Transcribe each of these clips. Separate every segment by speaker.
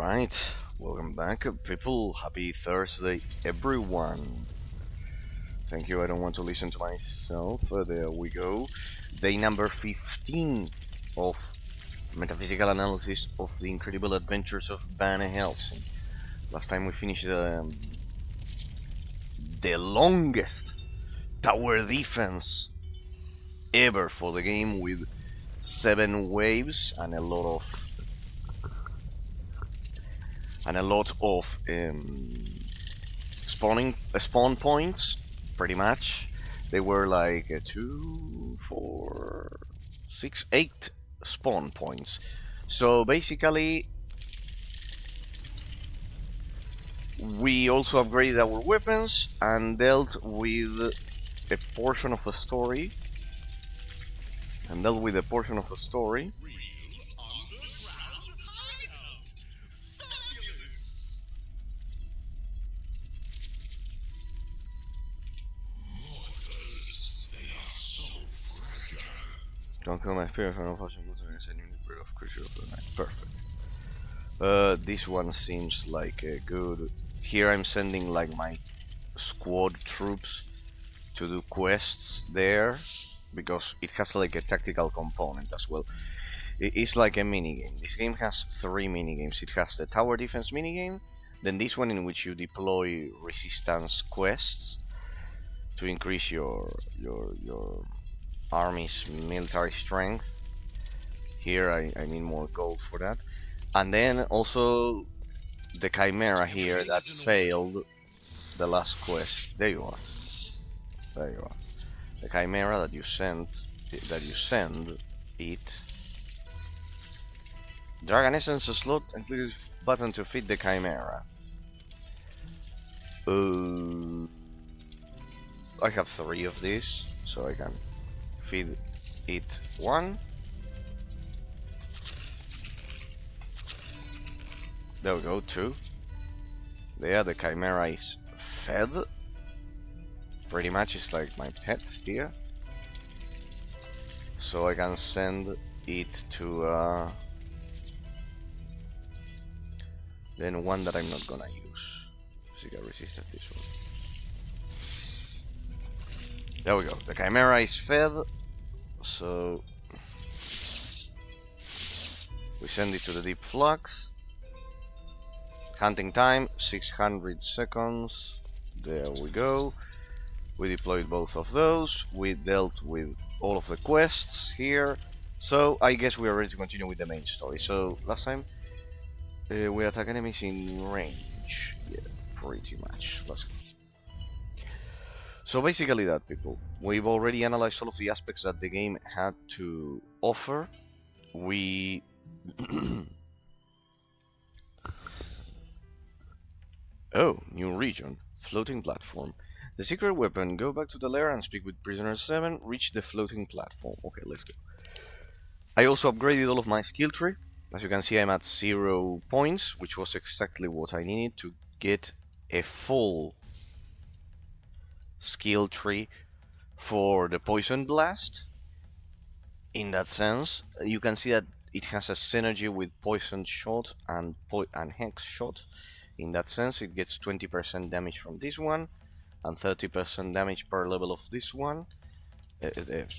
Speaker 1: Alright, welcome back people, happy Thursday everyone. Thank you, I don't want to listen to myself, there we go. Day number 15 of Metaphysical analysis of the incredible adventures of Van Helsing. Last time we finished the longest tower defense ever for the game with 7 waves and a lot of spawn points. Pretty much they were like 2, 4, 6, 8 spawn points. So basically we also upgraded our weapons and dealt with a portion of the story Don't kill my spirit for no fashion against any breed of creature of the night. Perfect. This one seems like a good. Here I'm sending like my squad troops to do quests there because it has like a tactical component as well. It's like a minigame. This game has 3 minigames. It has the tower defense minigame, then this one in which you deploy resistance quests to increase your army's military strength. Here I need more gold for that. And then also the chimera here that failed the last quest. There you are. The chimera that you send it. Dragon essence slot and click this button to feed the chimera. I have 3 of these, so I can feed it 1. There we go, 2. There, the chimera is fed. Pretty much it's like my pet here. So I can send it to then one that I'm not gonna use. Physical resistance, this one. There we go, the chimera is fed. So we send it to the deep flux. Hunting time 600 seconds. There we go. We deployed both of those. We dealt with all of the quests here. So I guess we are ready to continue with the main story. So last time we attack enemies in range. Yeah, pretty much. Let's go. So basically that, people. We've already analyzed all of the aspects that the game had to offer. We Oh, new region. Floating platform. The secret weapon. Go back to the lair and speak with prisoner 7. Reach the floating platform. Okay, let's go. I also upgraded all of my skill tree. As you can see, I'm at 0 points, which was exactly what I needed to get a full skill tree for the poison blast. In that sense, you can see that it has a synergy with poison shot and hex shot. In that sense, it gets 20% damage from this one and 30% damage per level of this one.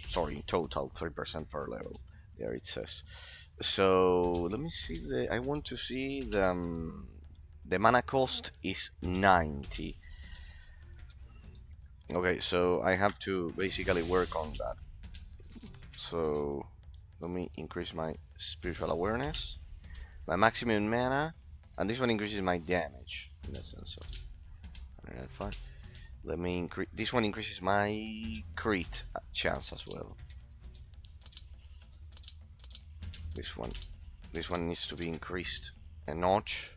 Speaker 1: Sorry, total 3% per level. There it says. So let me see I want to see the mana cost is 90. Okay, so I have to basically work on that. So let me increase my spiritual awareness, my maximum mana, and this one increases my damage in that sense. So 105. Let me increase. This one increases my crit chance as well. This one needs to be increased a notch.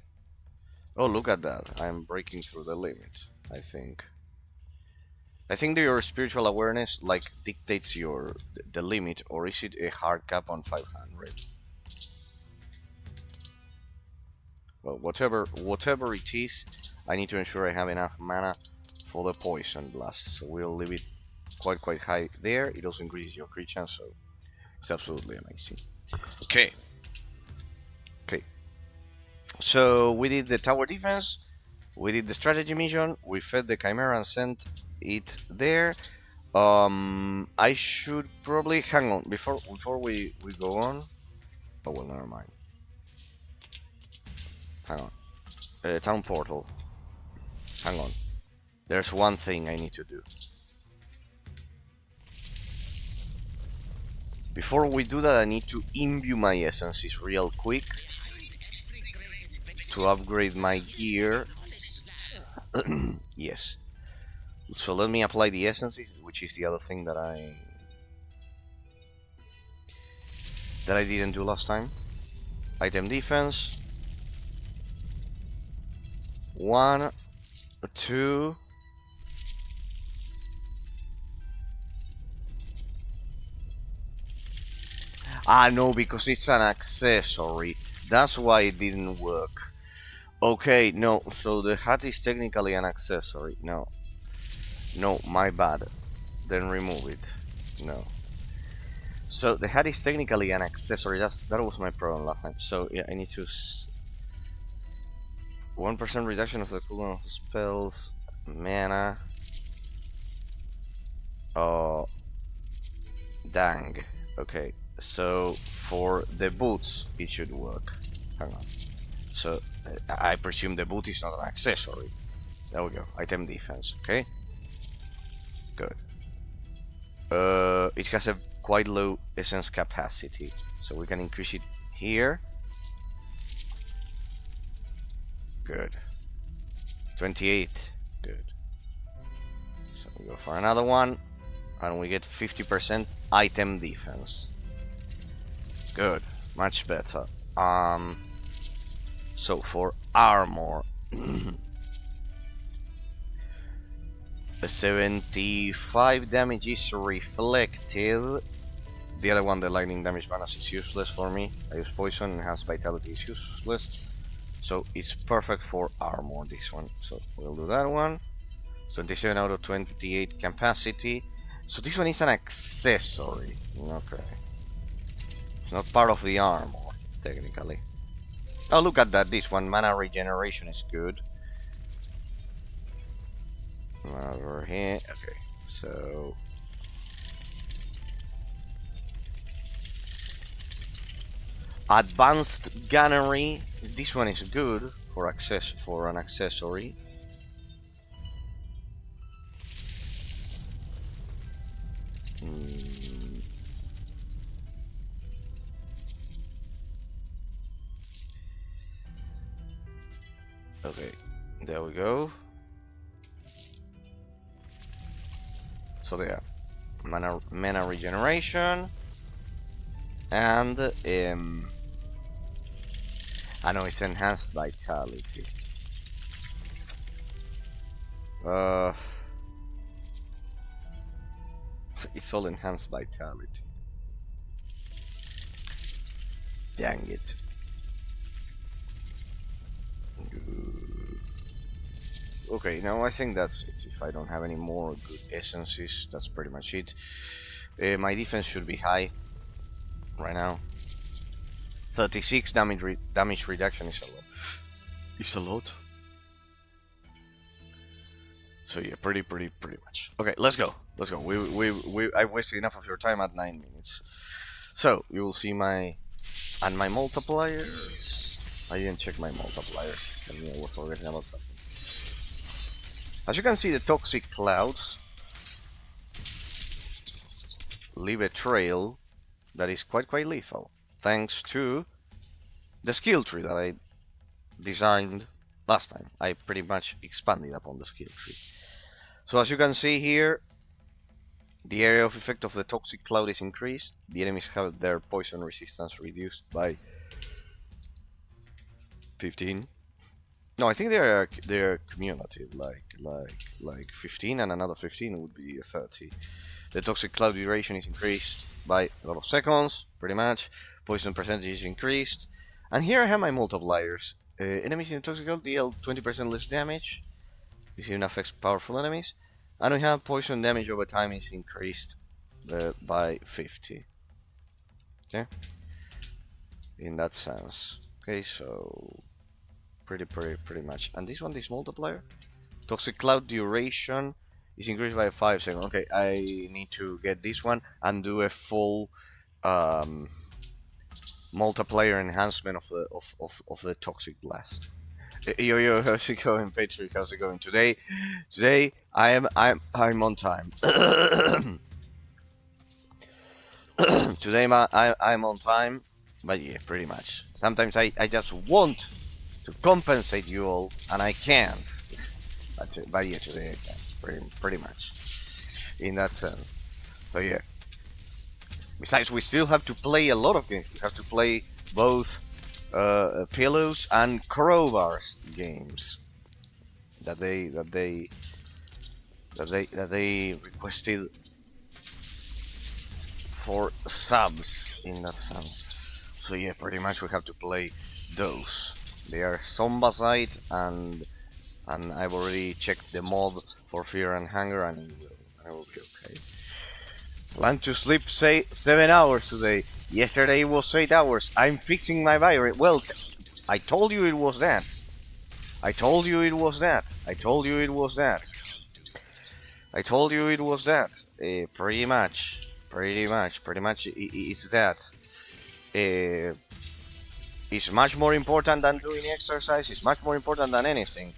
Speaker 1: Oh, look at that! I'm breaking through the limit. I think that your spiritual awareness like dictates the limit, or is it a hard cap on 500? Well, whatever it is, I need to ensure I have enough mana for the poison blast. So we'll leave it quite high there. It also increases your crit chance, so it's absolutely amazing. Okay. So we did the tower defense, we did the strategy mission, we fed the chimera and sent it there. I should probably hang on before we go on. Oh well, never mind. Hang on. Town portal. Hang on. There's one thing I need to do. Before we do that, I need to imbue my essences real quick to upgrade my gear. Yes. So let me apply the essences, which is the other thing that I didn't do last time. Item defense. 1, 2. Ah, no, because it's an accessory. That's why it didn't work. Okay, no, so the hat is technically an accessory. No. No, my bad. Then remove it. No. So the hat is technically an accessory. That was my problem last time. So yeah, I need to 1% reduction of the cooldown of spells, mana. Oh, dang. Okay, so for the boots, it should work. Hang on. So I presume the boot is not an accessory. There we go. Item defense. Okay. Good. It has a quite low essence capacity, so we can increase it here. Good. 28. Good. So we go for another one, and we get 50% item defense. Good. Much better. So for armor, 75 damage is reflected. The other one, the lightning damage bonus, is useless for me. I use poison and has vitality is useless. So it's perfect for armor, this one. So we'll do that one. 27 out of 28 capacity. So this one is an accessory. Okay. It's not part of the armor, technically. Oh, look at that. This one, mana regeneration, is good. Over here. Okay. So advanced gunnery. This one is good for an accessory. Okay, there we go. So there, mana regeneration, and I know it's enhanced vitality. It's all enhanced vitality. Dang it. Okay, now I think that's it. If I don't have any more good essences, that's pretty much it. My defense should be high right now. 36 damage reduction is a lot. It's a lot. So yeah, pretty much. Okay, let's go. Let's go. I've wasted enough of your time at 9 minutes. So you will see my multipliers. I didn't check my multipliers. I was forgetting about something. As you can see, the toxic clouds leave a trail that is quite lethal, thanks to the skill tree that I designed last time. I pretty much expanded upon the skill tree. So as you can see here, the area of effect of the toxic cloud is increased. The enemies have their poison resistance reduced by 15. No, I think they're cumulative, like 15 and another 15 would be 30. The toxic cloud duration is increased by a lot of seconds, pretty much. Poison percentage is increased. And here I have my multipliers. Enemies in the toxic cloud deal 20% less damage. This even affects powerful enemies. And we have poison damage over time is increased by 50. Okay? In that sense. Okay, so pretty much. And this one, this multiplier, toxic cloud duration is increased by 5 seconds. Okay, I need to get this one and do a full multiplier enhancement of the toxic blast. Yo, how's it going, Patrick? How's it going today? Today I'm on time. Today I'm on time, but yeah, pretty much. Sometimes I just want to compensate you all, and I can't. But yeah, today I can, pretty much, in that sense. So yeah. Besides, we still have to play a lot of games. We have to play both pillows and crowbars games that they requested for subs in that sense. So yeah, pretty much we have to play those. They are Zombicide and I've already checked the mod for Fear and Hunger, and I will be okay. Plan to sleep, say, 7 hours today. Yesterday it was 8 hours. I'm fixing my virus. Well, I told you it was that. I told you it was that. I told you it was that. I told you it was that. Pretty much it's that. It's much more important than doing exercise. It's much more important than anything.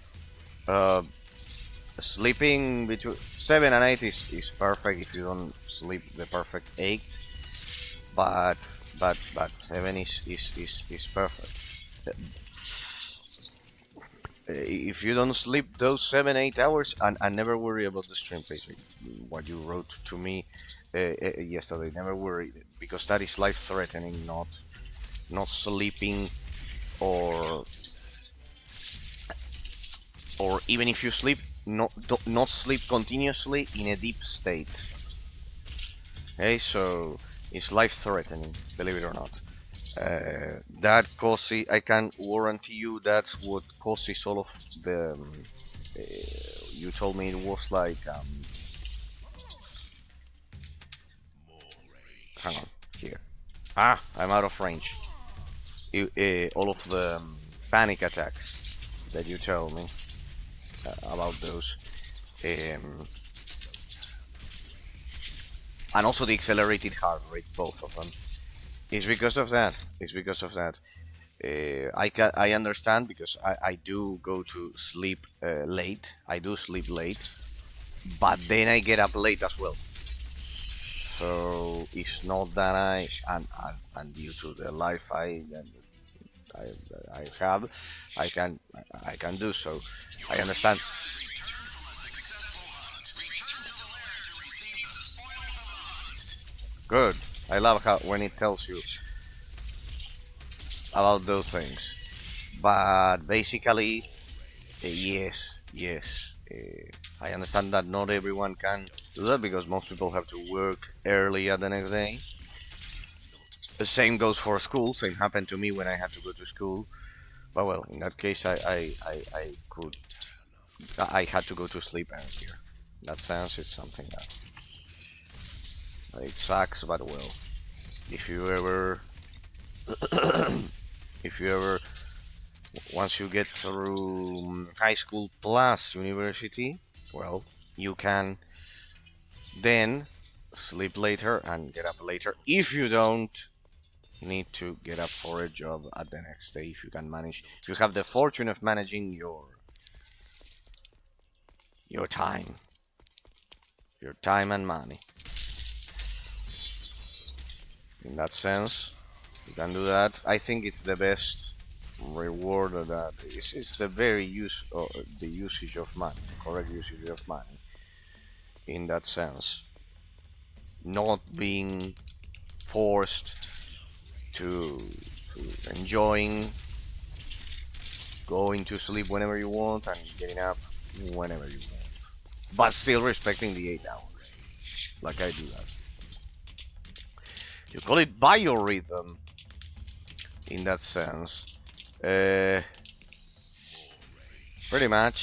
Speaker 1: Sleeping between 7 and 8 is perfect if you don't sleep the perfect 8, but 7 is perfect. If you don't sleep those 7-8 hours, and never worry about the stream page, what you wrote to me yesterday, never worry, because that is life threatening, not sleeping, or even if you sleep, not sleep continuously in a deep state. Okay, so it's life threatening, believe it or not. That causes, I can warranty you, that's what causes all of the you told me it was like hang on, here, I'm out of range. All of the panic attacks that you told me about those, and also the accelerated heart rate, both of them. It's because of that. It's because of that. I understand, because I do go to sleep late. I do sleep late, but then I get up late as well. So it's not that and due to the life I have, I can do so. I understand. Good. I love how when it tells you about those things. But basically, yes. I understand that not everyone can do that, because most people have to work early at the next day. The same goes for school. Same happened to me when I had to go to school. But well, in that case, I had to go to sleep earlier. In that sense, it's something that it sucks, but well, if you ever once you get through high school plus university, well, you can then sleep later and get up later if you don't need to get up for a job at the next day. If you can manage, if you have the fortune of managing your time and money, in that sense, you can do that. I think it's the best reward of that. It's the very the usage of money, the correct usage of money, in that sense. Not being forced to enjoying going to sleep whenever you want and getting up whenever you want, but still respecting the 8 hours, like I do that. You call it biorhythm, in that sense. Pretty much.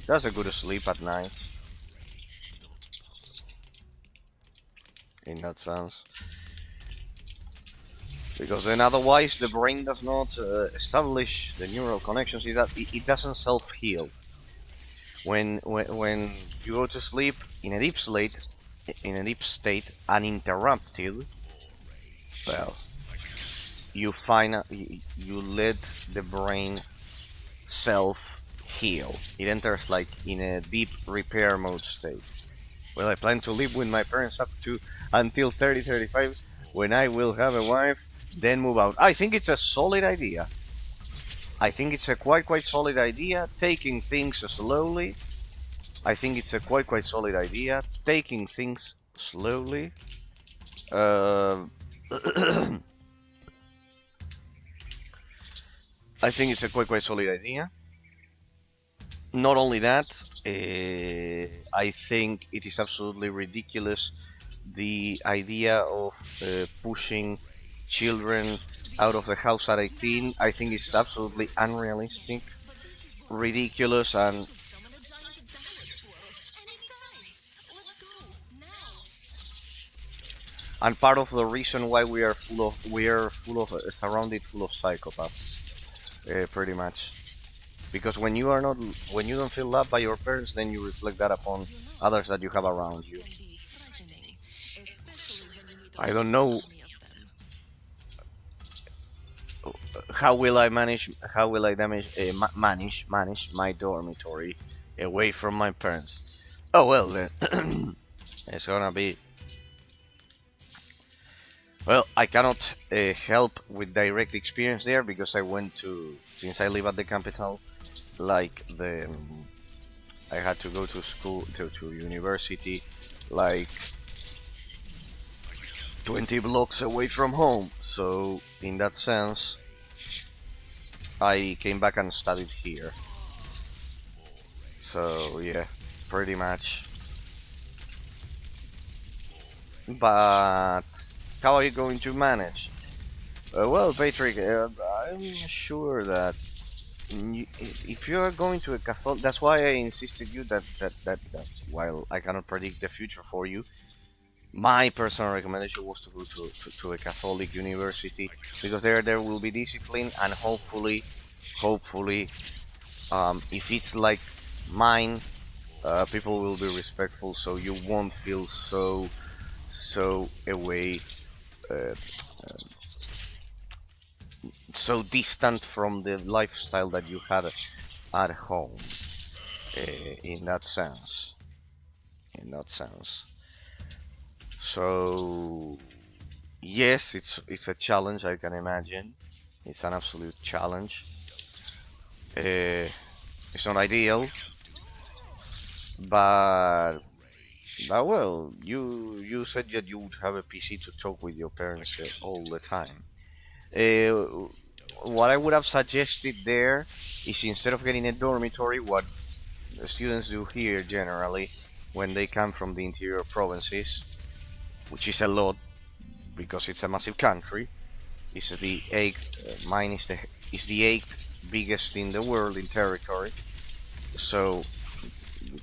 Speaker 1: That's a good sleep at night, in that sense. Because then otherwise the brain does not establish the neural connections. It doesn't self-heal. When you go to sleep in a deep state, uninterrupted, well, you let the brain self heal. It enters like in a deep repair mode state. Well, I plan to live with my parents up to until 35, when I will have a wife, then move out. I think it's a solid idea. I think it's a quite solid idea, taking things slowly. I think it's a quite solid idea, taking things slowly. Uh, I think it's a quite solid idea. Not only that, I think it is absolutely ridiculous the idea of pushing children out of the house at 18. I think it's absolutely unrealistic, ridiculous, and part of the reason why we are surrounded full of psychopaths, pretty much. Because when you don't feel loved by your parents, then you reflect that upon others that you have around you. I don't know how will I manage my dormitory away from my parents. Oh well, then it's gonna be, well, I cannot help with direct experience there, because I went to, since I live at the capital, like I had to go to school, to university, like 20 blocks away from home. So in that sense, I came back and studied here. So yeah, pretty much. But how are you going to manage? Well, Patrick, I'm sure that if you are going to a Catholic, that's why I insisted you that while I cannot predict the future for you, my personal recommendation was to go to a Catholic university, because there will be discipline, and hopefully, if it's like mine, people will be respectful, so you won't feel so away, uh, so distant from the lifestyle that you had at home. In that sense, So yes, it's a challenge. I can imagine. It's an absolute challenge. It's not ideal, but well, you said that you would have a PC to talk with your parents all the time. Uh, what I would have suggested there is, instead of getting a dormitory, what the students do here generally when they come from the interior provinces, which is a lot because it's a massive country. It's the eighth. Mine is the eighth biggest in the world in territory. So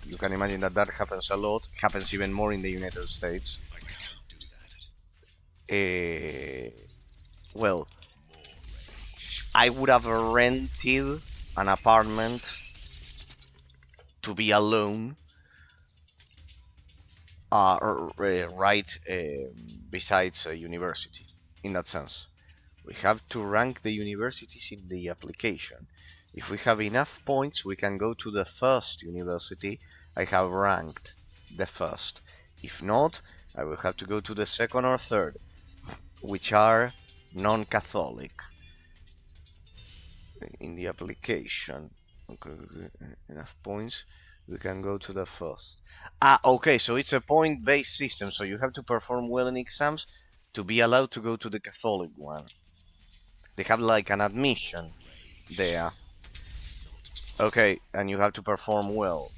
Speaker 1: you can imagine that happens a lot. Happens even more in the United States. Well, I would have rented an apartment to be alone, right besides a university. In that sense, we have to rank the universities in the application. If we have enough points, we can go to the first university I have ranked the first. If not, I will have to go to the second or third, which are non-Catholic in the application. Okay, enough points, we can go to the first. Okay, so it's a point-based system, so you have to perform well in exams to be allowed to go to the Catholic one. They have like an admission there. Okay, and you have to perform well.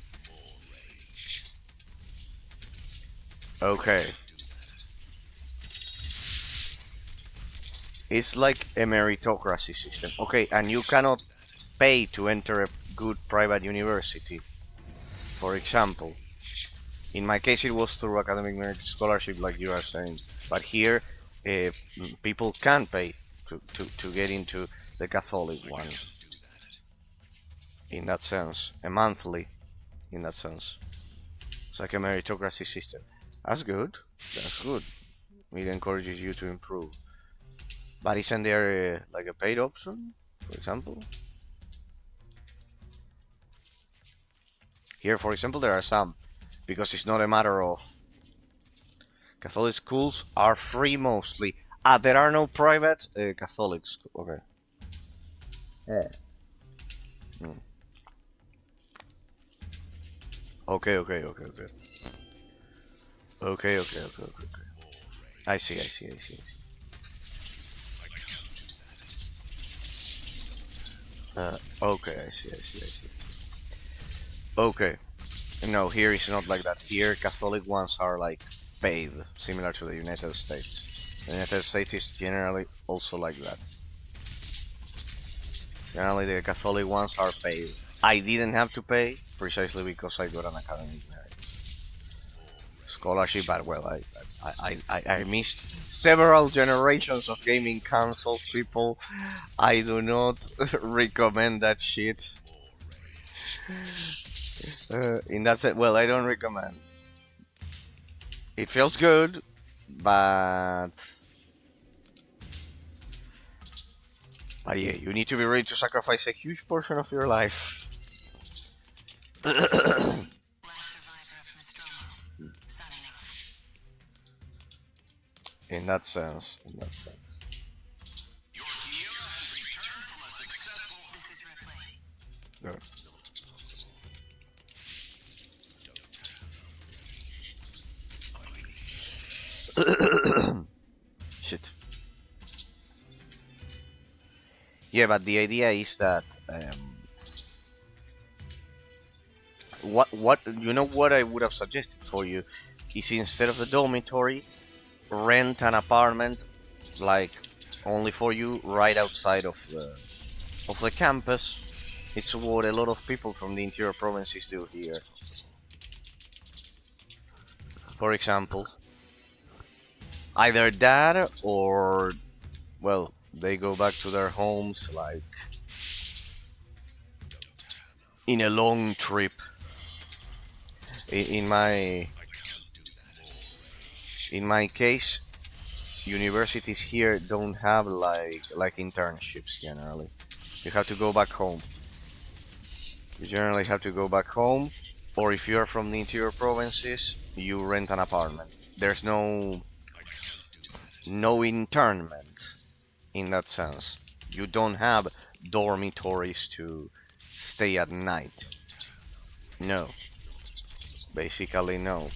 Speaker 1: Okay. It's like a meritocracy system. Okay, and you cannot pay to enter a good private university, for example. In my case, it was through academic merit scholarship, like you are saying. But here, people can pay to get into the Catholic one. In that sense, a monthly. In that sense, it's like a meritocracy system. That's good. That's good. It encourages you to improve. But isn't there like a paid option, for example? Here, for example, there are some, because it's not a matter of Catholic schools are free mostly. Ah, there are no private Catholic schools. Okay. Yeah. Mm. Okay, okay, okay, okay. Okay, okay, okay, okay, okay. I see, I see, I see, I see. Okay, I see, I see, I see. Okay. No, here it's not like that. Here, Catholic ones are like paid, similar to the United States. The United States is generally also like that. Generally, the Catholic ones are paid. I didn't have to pay precisely because I got an academic merit scholarship, but well, I missed several generations of gaming consoles, people. I do not recommend that shit. In that sense, well, I don't recommend. It feels good, but yeah, you need to be ready to sacrifice a huge portion of your life. In that sense, in that sense. Good. Shit. Yeah, but the idea is that what you know what I would have suggested for you is instead of the dormitory, rent an apartment like only for you right outside of the campus. It's what a lot of people from the interior provinces do here. For example, either that or well, they go back to their homes like in a long trip. In my case, universities here don't have like internships generally. You have to go back home. You generally have to go back home, or if you are from the interior provinces, you rent an apartment. There's no internment in that sense. You don't have dormitories to stay at night. No, basically no.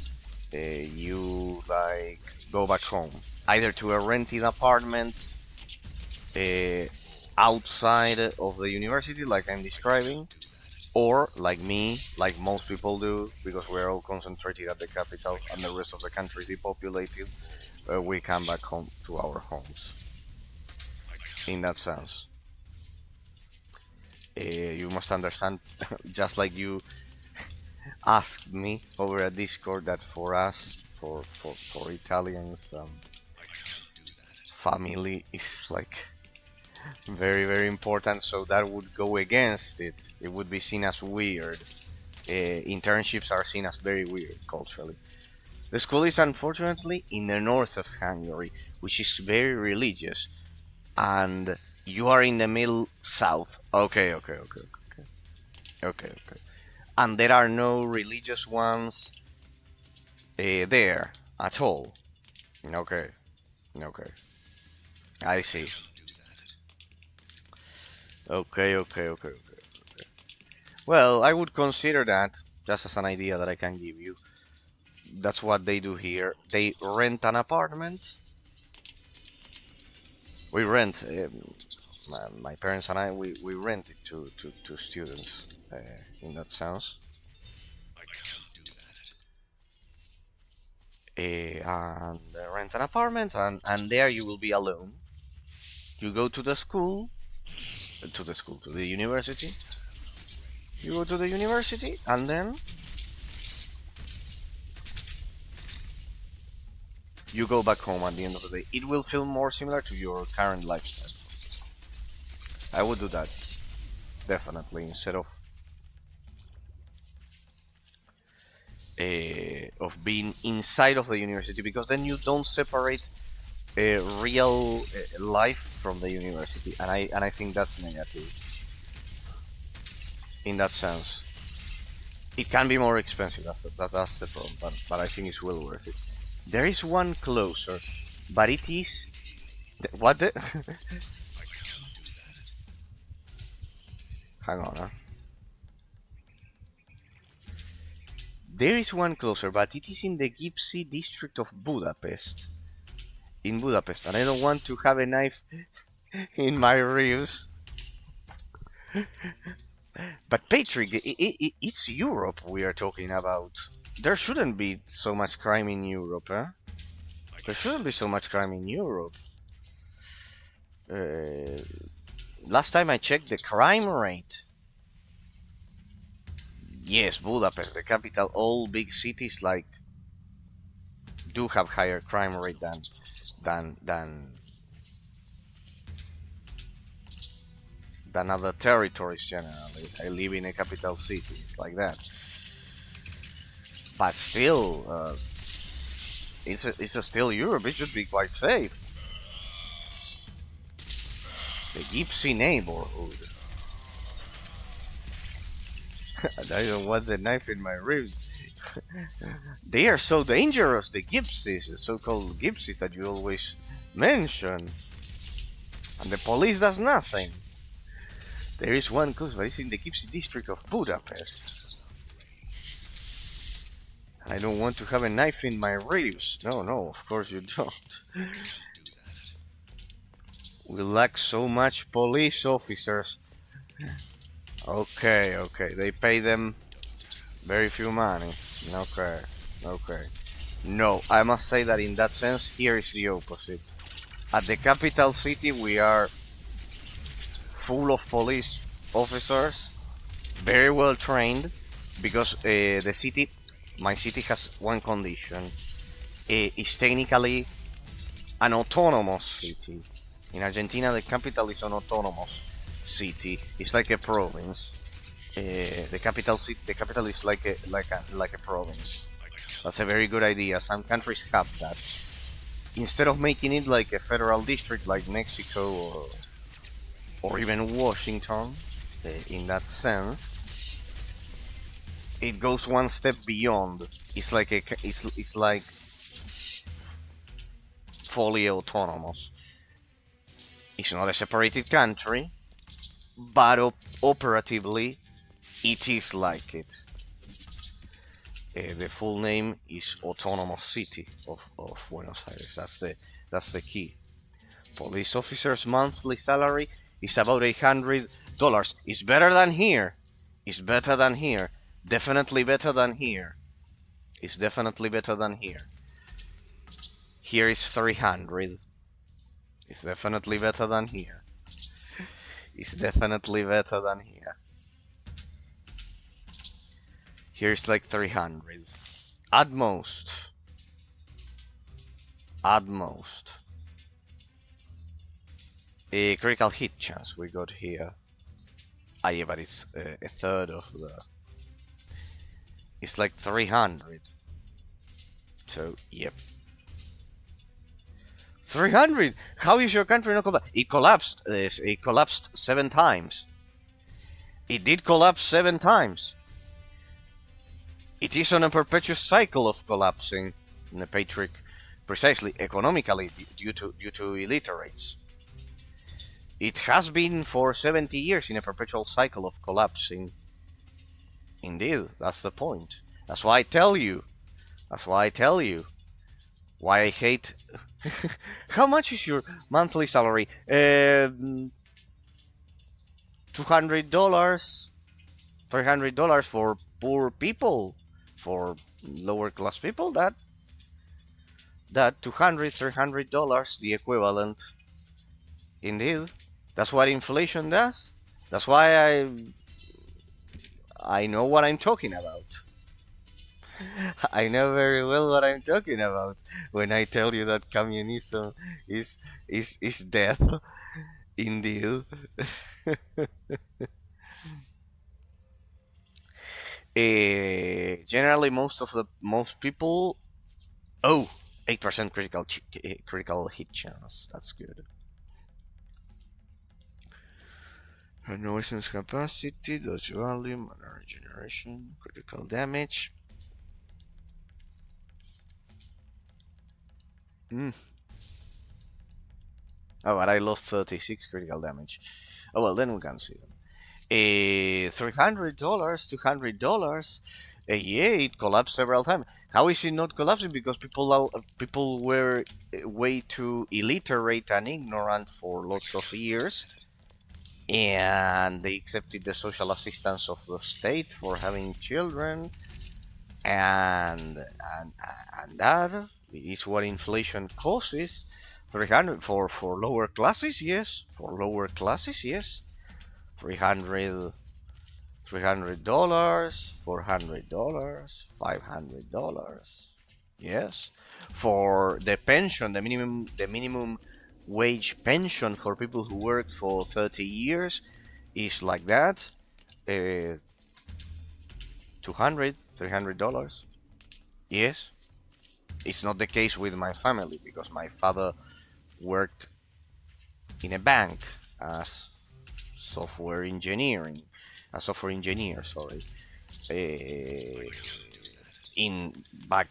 Speaker 1: You like go back home, either to a rented apartment uh, outside of the university, like I'm describing, or like me, like most people do, because we're all concentrated at the capital and the rest of the country is depopulated, we come back home to our homes. In that sense, you must understand, just like you asked me over a Discord, that for us, for Italians, family is like very very important. So that would go against it. It would be seen as weird. Internships are seen as very weird culturally. The school is unfortunately in the north of Hungary, which is very religious, and you are in the middle south. Okay, okay, okay, okay, okay, okay. And there are no religious ones there at all. Okay, okay. I see. Okay, okay, okay, okay. Well, I would consider that just as an idea that I can give you. That's what they do here. They rent an apartment. We rent. My parents and I, we rent it to students in that sense. And rent an apartment, and there you will be alone. You go to the school, to the university. You go to the university, and then you go back home at the end of the day. It will feel more similar to your current lifestyle. I would do that, definitely, instead of being inside of the university, because then you don't separate real life from the university, and I think that's negative in that sense. It can be more expensive, that's the problem, but I think it's well worth it. There is one closer, but it is what the hang on, huh? There is one closer, but it is in the Gypsy district of Budapest. In Budapest, and I don't want to have a knife in my ribs. But Patrick, it's Europe we are talking about. There shouldn't be so much crime in Europe, huh? There shouldn't be so much crime in Europe. Last time I checked the crime rate. Yes, Budapest, the capital. All big cities like do have higher crime rate than other territories generally. I live in a capital city, it's like that. But still, it's a still Europe. It should be quite safe. The Gypsy neighborhood. I don't want the knife in my ribs. They are so dangerous, the gypsies, the so-called gypsies that you always mention. And the police does nothing. There is one close, but it's in the Gypsy district of Budapest. I don't want to have a knife in my ribs. No, of course you don't. We lack so much police officers. Okay, they pay them very few money. Okay. No, I must say that in that sense, here is the opposite. At the capital city, we are full of police officers, very well trained, because my city has one condition. It's technically an autonomous city. In Argentina, the capital is an autonomous city. It's like a province. The capital is like a province. That's a very good idea. Some countries have that. Instead of making it like a federal district like Mexico or even Washington, in that sense, it goes one step beyond. It's like fully autonomous. It's not a separated country, but operatively, it is like it. The full name is Autonomous City of Buenos Aires. That's the key. Police officers' monthly salary is about $800. It's better than here. It's better than here. Definitely better than here. It's definitely better than here. Here is 300. It's definitely better than here. It's definitely better than here. Here's like 300. At most. At most. A critical hit chance we got here. Ah, yeah, but it's a third of the... It's like 300. So, yep. 300! How is your country not collapsed? It collapsed. It collapsed 7 times. It did collapse 7 times. It is on a perpetuous cycle of collapsing, Patrick. Precisely, economically, due to illiterates. It has been for 70 years in a perpetual cycle of collapsing. Indeed, that's the point. That's why I tell you. That's why I tell you. Why I hate... How much is your monthly salary? $200? $300 for poor people? For lower class people? That $200, $300, the equivalent. Indeed. That's what inflation does. That's why I know what I'm talking about. I know very well what I'm talking about when I tell you that communism is is death, indeed. Generally, most people. Oh, 8% critical hit chance. That's good. Annoyance capacity, dodge volume, mana regeneration, critical damage. Hmm. Oh, but I lost 36 critical damage. Oh well, then we can see them. $300, $200. Yeah, it collapsed several times. How is it not collapsing? Because people were way too illiterate and ignorant for lots of years, and they accepted the social assistance of the state for having children, and and and that is what inflation causes. 300 for lower classes, yes. For lower classes, yes. 300 $300, $400, $500. Yes, for the pension, the minimum wage pension for people who worked for 30 years is like that, 200, $300. Yes, it's not the case with my family because my father worked in a bank as software engineering, a software engineer, sorry. uh, in back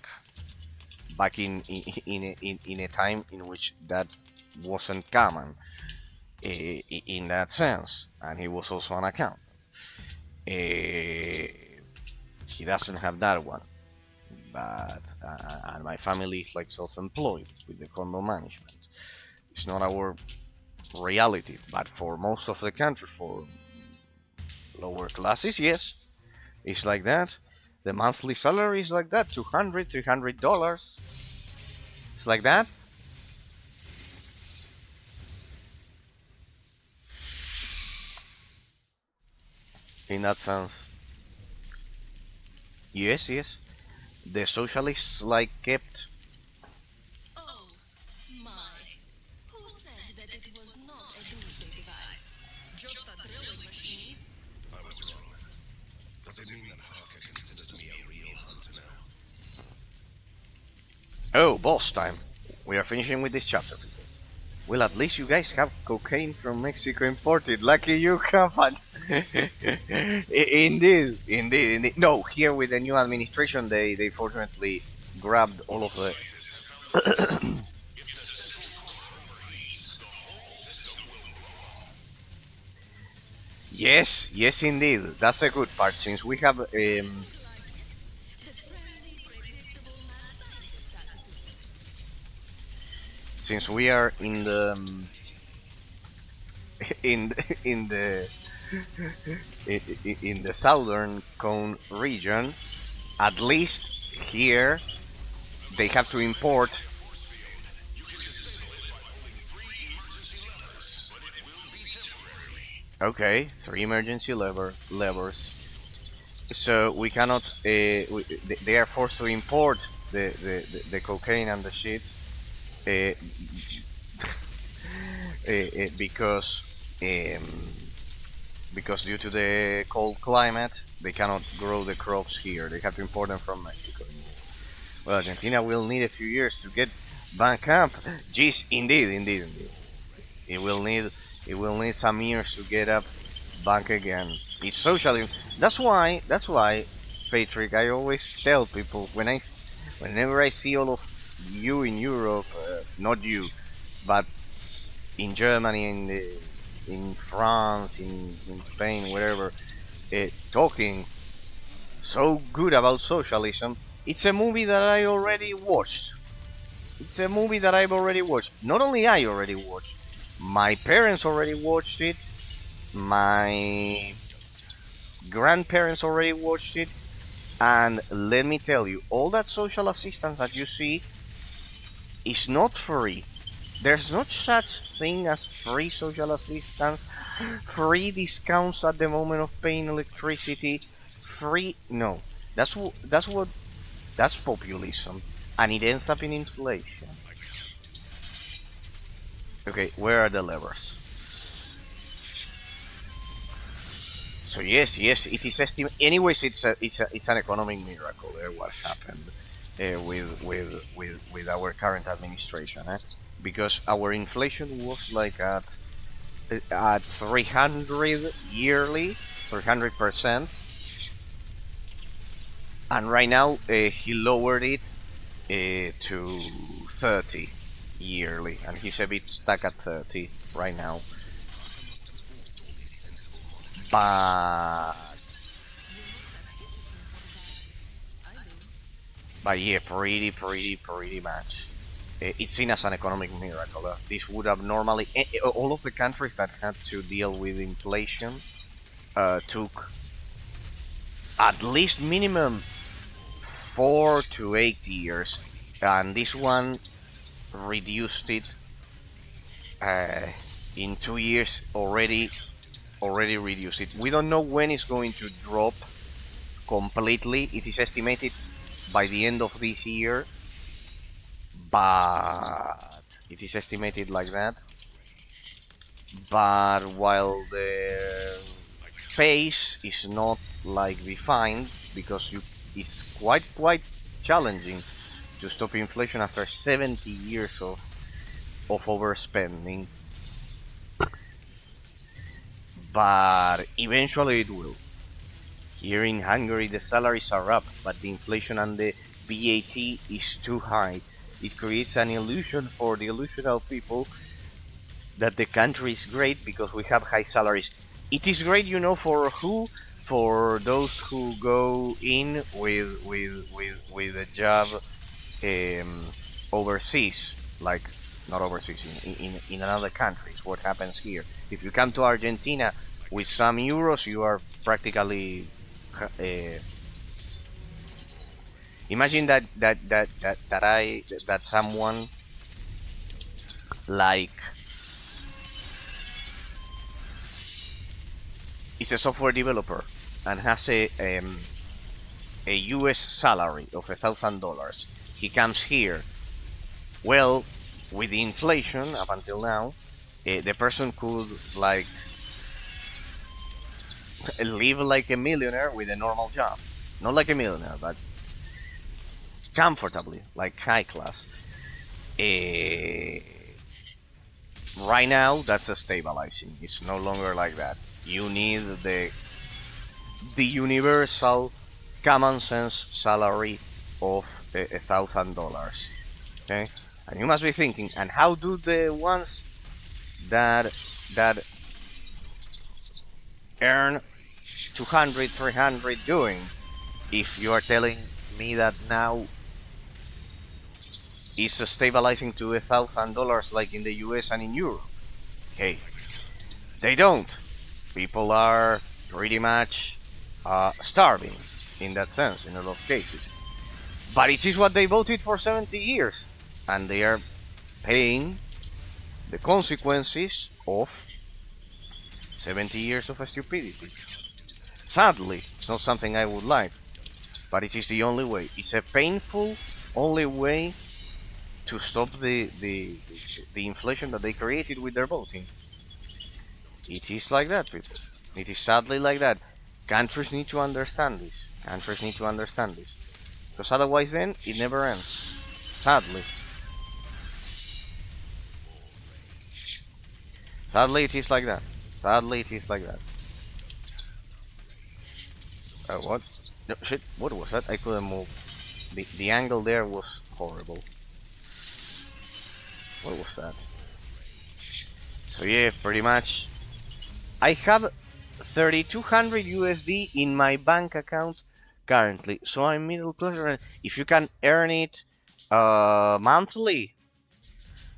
Speaker 1: back in a time in which that wasn't common, in that sense, and he was also an accountant. He doesn't have that one, but and my family is like self-employed with the condo management. It's not our reality, but for most of the country, for lower classes, yes, it's like that. The monthly salary is like that, $200, $300. It's like that. In that sense, yes, yes. The socialists like kept.
Speaker 2: Oh my. Who said that it was not a doomsday device? Just a drilling machine?
Speaker 3: I was wrong. Does it mean that Harker considers me a real hunter now?
Speaker 1: Oh, boss time. We are finishing with this chapter, people. Well, at least you guys have cocaine from Mexico imported. Lucky you, Kapan. Indeed, indeed, indeed. No, here with the new administration, they fortunately grabbed all of the. Yes, yes, indeed. That's a good part. Since we have
Speaker 2: The friendly, predictable mad scientist attitude.
Speaker 1: since we are in the in in the in the southern cone region, at least here they have to import. Okay, three emergency levers. So we cannot. They are forced to import the cocaine and the shit, uh, because um, because due to the cold climate, they cannot grow the crops here. They have to import them from Mexico. Well, Argentina will need a few years to get back up. Geez, indeed, indeed, indeed. It will need some years to get up back again. It's socialism. That's why, Patrick. I always tell people whenever I see all of you in Europe, not you, but in Germany, in France, in Spain, wherever, talking so good about socialism. It's a movie that I already watched. It's a movie that I've already watched. Not only I already watched, my parents already watched it, my grandparents already watched it, and let me tell you, all that social assistance that you see is not free. There's not such thing as free social assistance, free discounts at the moment of paying electricity, free. No, that's what. That's populism, and it ends up in inflation. Okay, where are the levers? So yes, it is estimated. Anyways, it's an economic miracle. What happened with our current administration, because our inflation was like at 300 yearly, 300%, and right now he lowered it to 30 yearly, and he's a bit stuck at 30 right now. But yeah, pretty much. It's seen as an economic miracle. This would have normally all of the countries that had to deal with inflation took at least minimum 4 to 8 years, and this one reduced it in 2 years already reduced it. We don't know when it's going to drop completely. It is estimated by the end of this year, but it is estimated like that. But while the pace is not like defined, because it's quite challenging to stop inflation after 70 years of overspending. But eventually it will. Here in Hungary the salaries are up, but the inflation and the VAT is too high. It creates an illusion for the illusional people that the country is great because we have high salaries. It is great, for who? For those who go in with a job overseas, like not overseas, in another countries. What happens here? If you come to Argentina with some euros, you are practically. Imagine that someone like is a software developer and has a US salary of $1,000. He comes here. Well, with the inflation up until now, the person could like live like a millionaire with a normal job. Not like a millionaire, but comfortably, like high class. Right now, that's a stabilizing. It's no longer like that. You need the universal common sense salary of $1,000. Okay, and you must be thinking, and how do the ones that earn 200, 300 doing? If you are telling me that now it's stabilizing to $1,000 like in the US and in Europe, hey, they don't. People are pretty much starving in that sense in a lot of cases. But it is what they voted for 70 years, and they are paying the consequences of 70 years of stupidity. Sadly, it's not something I would like, but it is the only way. It's a painful only way to stop the inflation that they created with their voting. It is like that, people. It is sadly like that. Countries need to understand this. Countries need to understand this. Because otherwise then, it never ends. Sadly. Sadly it is like that. Sadly it is like that. What? No, shit, what was that? I couldn't move. The angle there was horrible. What was that? So yeah, pretty much. I have 3,200 USD in my bank account currently, so I'm middle class. If you can earn it monthly,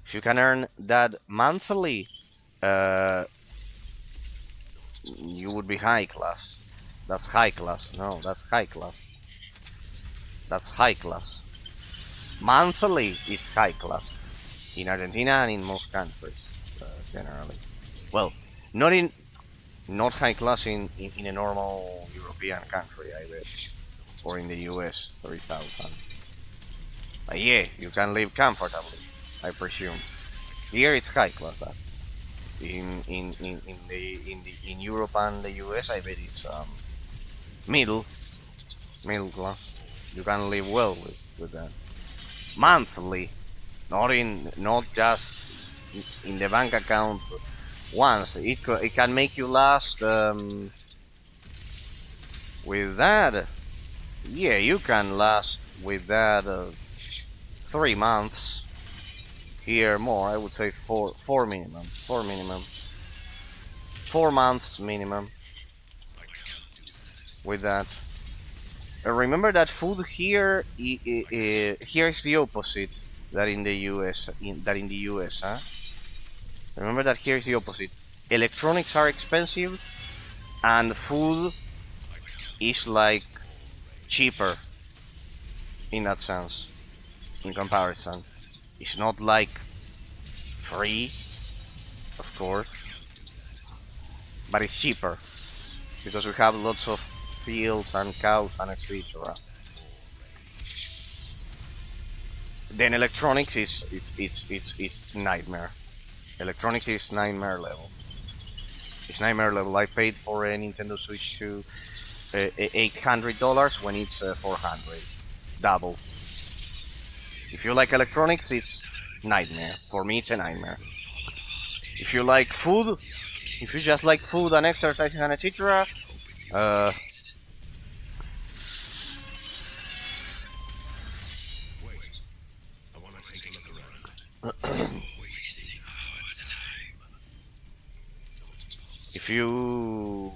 Speaker 1: if you can earn that monthly, you would be high class. That's high class. No, that's high class. That's high class. Monthly, it's high class in Argentina and in most countries, generally. Well, not high class in a normal European country, I bet, or in the US, 3,000. Yeah, you can live comfortably, I presume. Here it's high class that. In Europe and the US, I bet it's middle class. You can live well with that. Monthly, not just in the bank account once. It can make you last with that. Yeah, you can last with that 3 months. Here more, I would say four minimum. 4 months minimum with that. Remember that food here, here is the opposite that in the US. In the US, huh? Remember that here is the opposite. Electronics are expensive, and food is like cheaper in that sense. In comparison, it's not like free, of course, but it's cheaper because we have lots of fields and cows and etc. Then electronics is nightmare. Electronics is nightmare level. It's nightmare level. I paid for a Nintendo Switch 2 $800 when it's 400, double. If you like electronics, it's nightmare. For me, it's a nightmare. If you like food, if you just like food and exercising and etc.,
Speaker 3: Wait. I want to take a look around.
Speaker 1: if you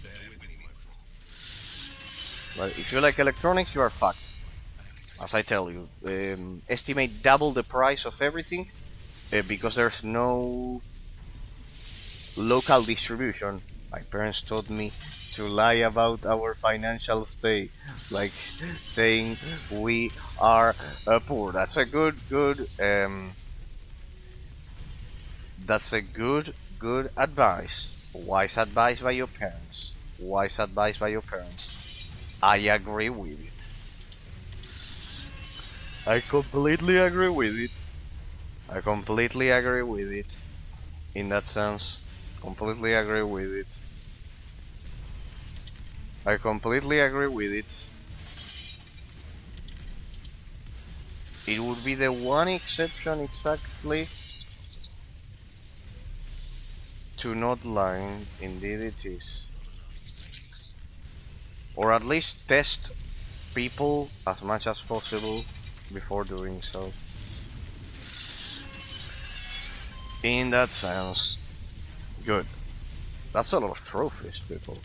Speaker 3: Bear with me, my friend.
Speaker 1: well, if you like electronics, you are fucked. As I tell you, estimate double the price of everything because there's no local distribution. My parents taught me to lie about our financial state, like saying we are poor. That's a good advice. Wise advice by your parents. Wise advice by your parents. I agree with it. I completely agree with it. I completely agree with it. In that sense, completely agree with it. I completely agree with it. It would be the one exception exactly to not lying. Indeed it is. Or at least test people as much as possible before doing so. In that sense, good. That's a lot of trophies, people.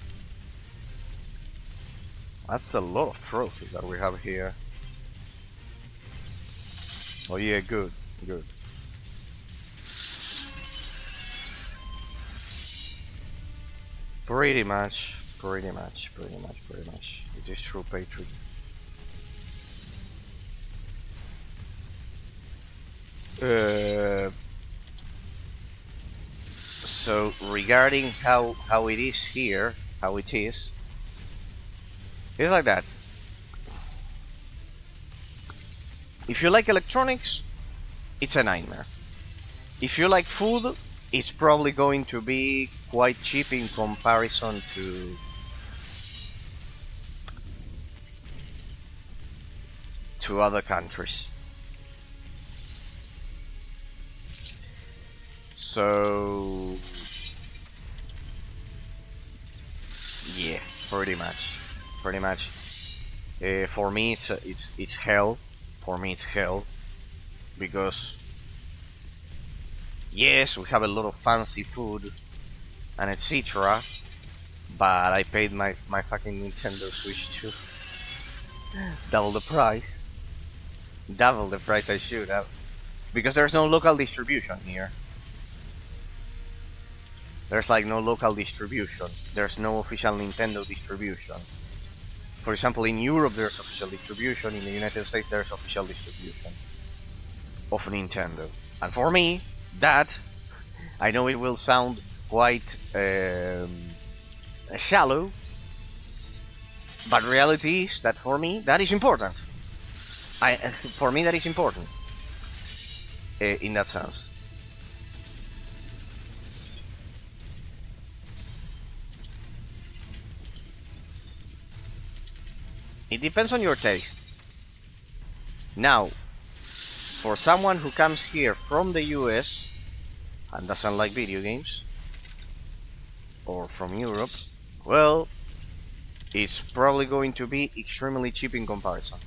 Speaker 1: That's a lot of trophies that we have here. Oh yeah, good. Pretty much. It is true, Patriot. So regarding how it is here, it's like that. If you like electronics, it's a nightmare. If you like food, it's probably going to be quite cheap in comparison to other countries. So yeah, pretty much. For me, it's hell. For me, it's hell because yes, we have a lot of fancy food and etc. But I paid my fucking Nintendo Switch 2 double the price. Double the price I should have. Because there's no local distribution here. There's like no local distribution. There's no official Nintendo distribution. For example, in Europe there's official distribution, in the United States there's official distribution of Nintendo. And for me, that, I know it will sound quite shallow, But reality is that for me that is important. For me that is important. In that sense. It depends on your taste. Now, for someone who comes here from the US and doesn't like video games, or from Europe, well, it's probably going to be extremely cheap in comparison.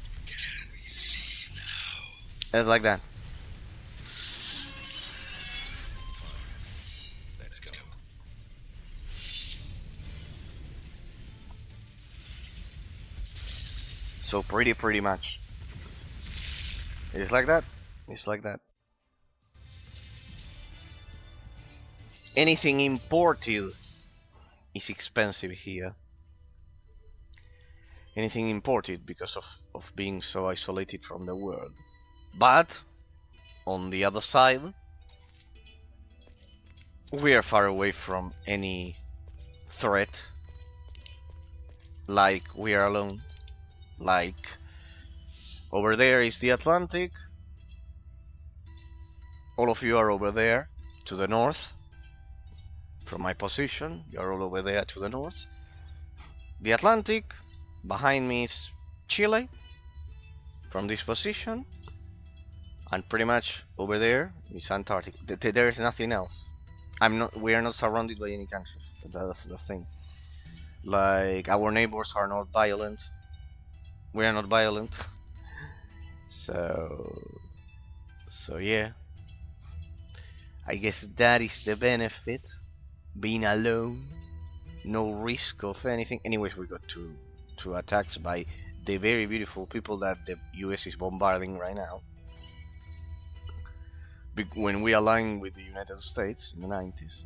Speaker 1: It's like that.
Speaker 3: Let's go.
Speaker 1: So pretty much. It's like that. It's like that. Anything imported is expensive here. Anything imported because of being so isolated from the world. But on the other side, we are far away from any threat. Like we are alone. Like over there is the Atlantic. All of you are over there to the north. From my position, you are all over there to the north. The Atlantic, behind me is Chile. From this position, and pretty much over there is Antarctica. There is nothing else. We are not surrounded by any countries. That's the thing. Like our neighbors are not violent. We are not violent. So yeah. I guess that is the benefit. Being alone, no risk of anything. Anyways, we got two attacks by the very beautiful people that the US is bombarding right now. When we aligned with the United States in the 90s.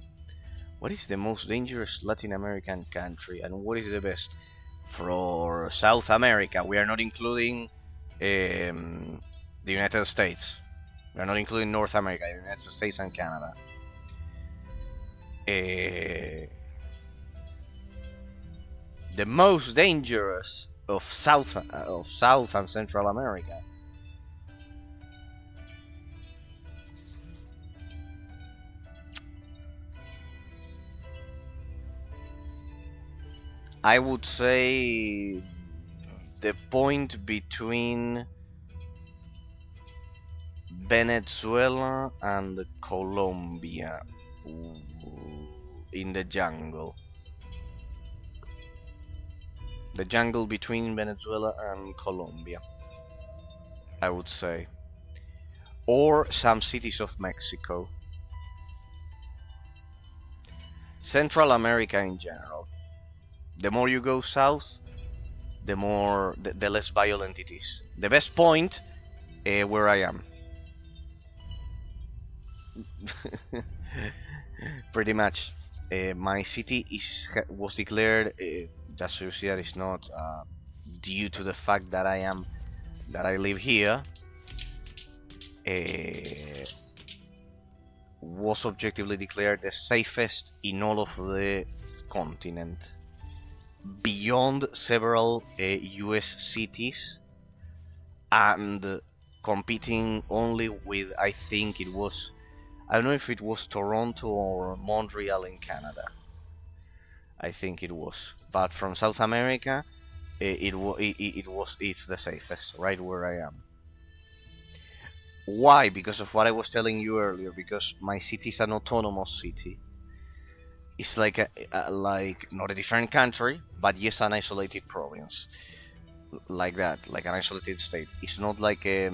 Speaker 1: What is the most dangerous Latin American country and what is the best? For South America, we are not including the United States. We are not including North America, the United States and Canada. The most dangerous of South and Central America. I would say the point between Venezuela and Colombia in the jungle. The jungle between Venezuela and Colombia, I would say. Or some cities of Mexico. Central America in general. The more you go south, the less violent it is. The best point, where I am. Pretty much. My city was declared, just so you see that it's not due to the fact that I live here. Was objectively declared the safest in all of the continent. Beyond several US cities and competing only with, I don't know if it was Toronto or Montreal in Canada. I think it was, but from South America, it's the safest, right where I am. Why? Because of what I was telling you earlier. Because my city is an autonomous city. It's like like not a different country, but yes, an isolated province, like that, like an isolated state. It's not like a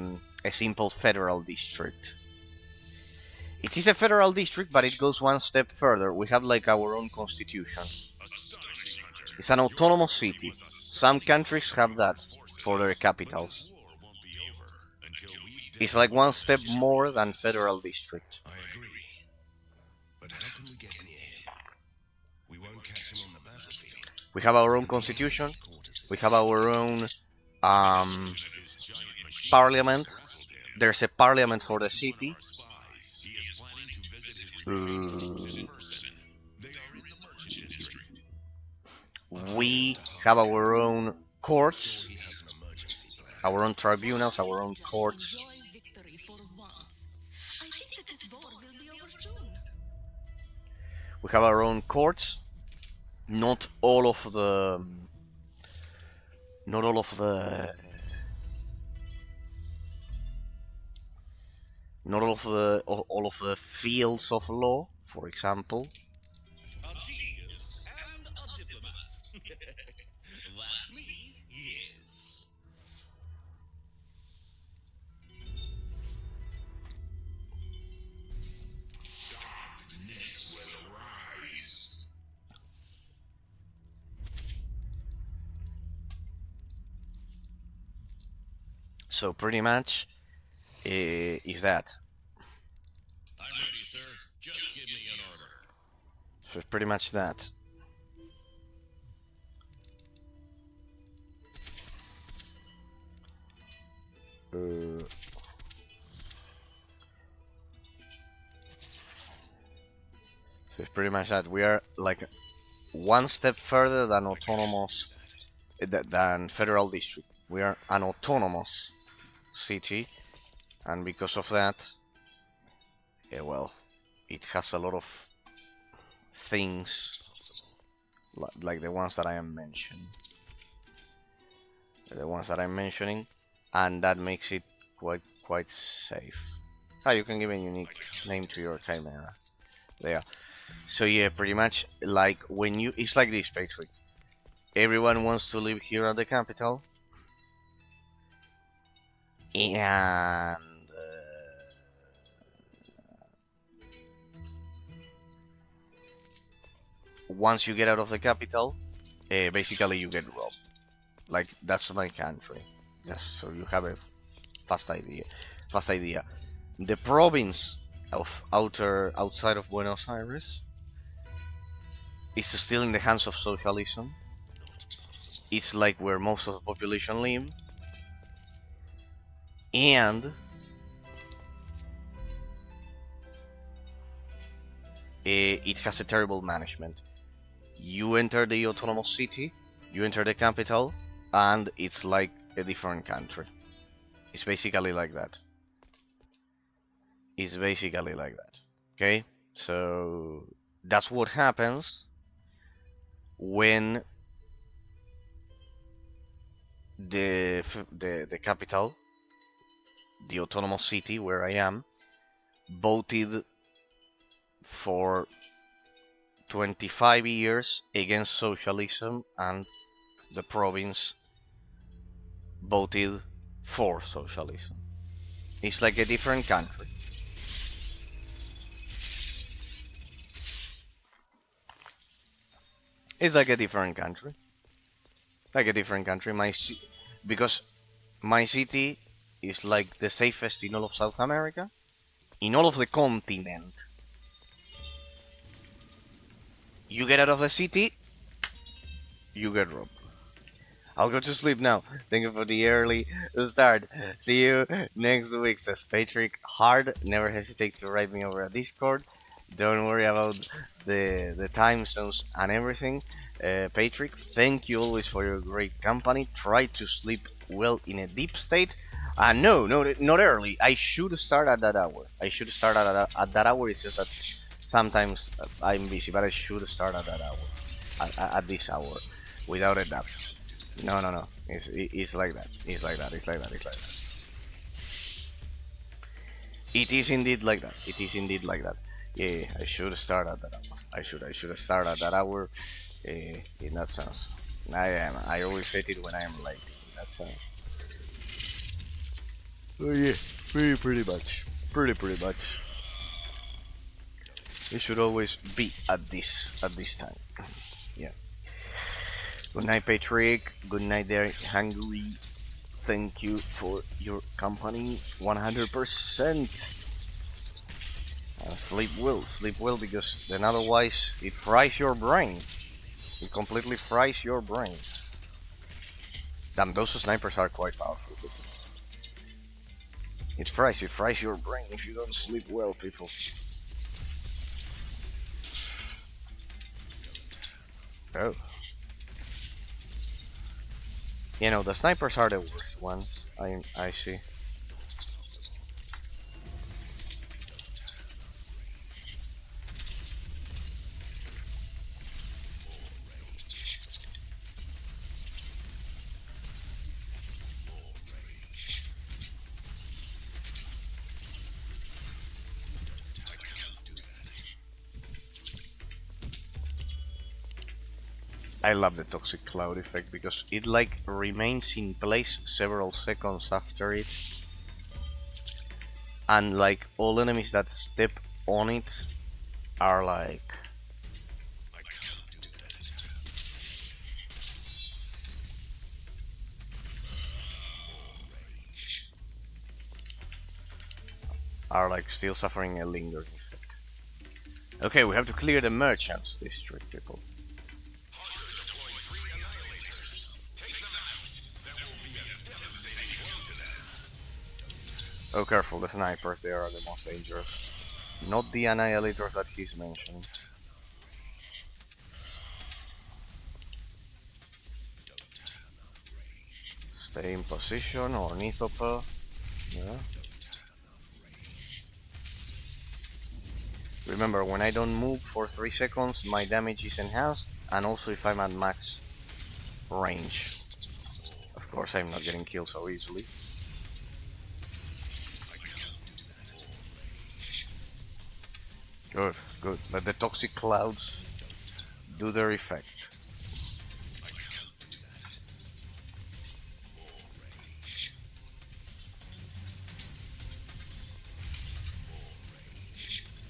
Speaker 1: simple federal district. It is a federal district, but it goes one step further. We have like our own constitution. It's an autonomous city. Some countries have that for their capitals. It's like one step more than federal district.
Speaker 3: I agree. But how can we get near him? We won't catch him on the battlefield.
Speaker 1: We have our own constitution. We have our own parliament. There's a parliament for the city. We have our own courts,
Speaker 3: He has an emergency plan.
Speaker 1: our own tribunals, our own
Speaker 2: Just
Speaker 1: courts.
Speaker 2: enjoy victory for once. I think that this war will be over soon.
Speaker 1: We have our own courts. Not all of the, not all of the, not all of the, all of the fields of law. For example,
Speaker 3: A genius and a diplomat. That's me, yes. Darkness will arise.
Speaker 1: so pretty much is that.
Speaker 3: I'm ready, sir. Just give me an order.
Speaker 1: So it's pretty much that. Uh, so it's pretty much that. We are like one step further than autonomous, than federal district. We are an autonomous city, and because of that, yeah, well, it has a lot of things like the ones that I am mentioning. The ones that I'm mentioning, and that makes it quite safe. Ah, you can give a unique name to your chimera. There. So yeah, pretty much like when you, it's like this, Patrick. Everyone wants to live here at the capital, and once you get out of the capital, basically you get robbed. Like that's my country. Just so you have a fast idea. Fast idea. The province of outside of Buenos Aires is still in the hands of socialism. It's like where most of the population live, and it has a terrible management. You enter the autonomous city, you enter the capital, and it's like a different country. It's basically like that. It's basically like that. Okay? So that's what happens when the capital, the autonomous city where I am, voted for 25 years against socialism, and the province voted for socialism. It's like a different country. It's like a different country. Like a different country. Because my city is like the safest in all of South America, in all of the continent. You get out of the city, you get robbed. I'll go to sleep now. Thank you for the early start. See you next week, says Patrick. Hard. Never hesitate to write me over a Discord. Don't worry about the time zones and everything. Patrick, thank you always for your great company. Try to sleep well in a deep state. No, not early. I should start at that hour. I should start at that hour. It's just that sometimes I'm busy, but I should start at that hour. At this hour, without a doubt. No. It's like that. It's like that. It's like that. It's like that. It is indeed like that. It is indeed like that. Yeah, I should start at that hour. I should start at that hour. In that sense, I always hate it when I am late. In that sense. Oh yeah, pretty much. Pretty much. It should always be at this time. Yeah. Good night, Patrick. Good night, there, Hungary. Thank you for your company, 100%. And sleep well, because then otherwise it fries your brain. It completely fries your brain. Damn, those snipers are quite powerful. It fries your brain if you don't sleep well, people. Oh. You know, the snipers are the worst ones. I see. I love the toxic cloud effect because it like remains in place several seconds after it, and like all enemies that step on it are like still suffering a lingering effect. Okay, we have to clear the merchants district, people. Oh, careful, the snipers, they are the most dangerous. Not the annihilators that he's mentioning. Stay in position, ornithoper. Yeah. Remember, when I don't move for 3 seconds, my damage is enhanced, and also if I'm at max range. Of course, I'm not getting killed so easily. Good, good. Let the toxic clouds do their effect.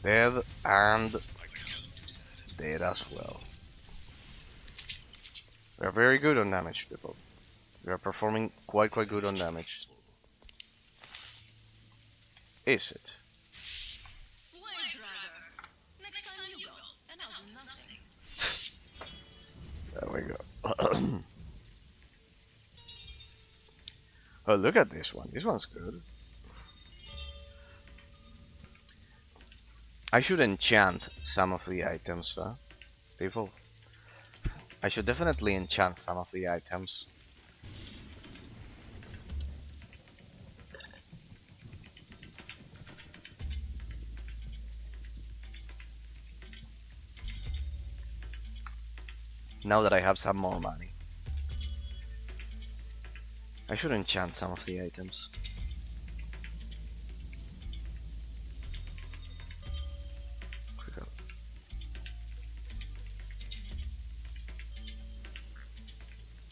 Speaker 1: Dead and dead as well. We are very good on damage, people. We are performing quite good on damage. Is it?
Speaker 2: Slave driver. Next time you go, and I'll do nothing.
Speaker 1: There we go. Oh, look at this one. This one's good. I should enchant some of the items, people. I should definitely enchant some of the items. Now that I have some more money. I should enchant some of the items.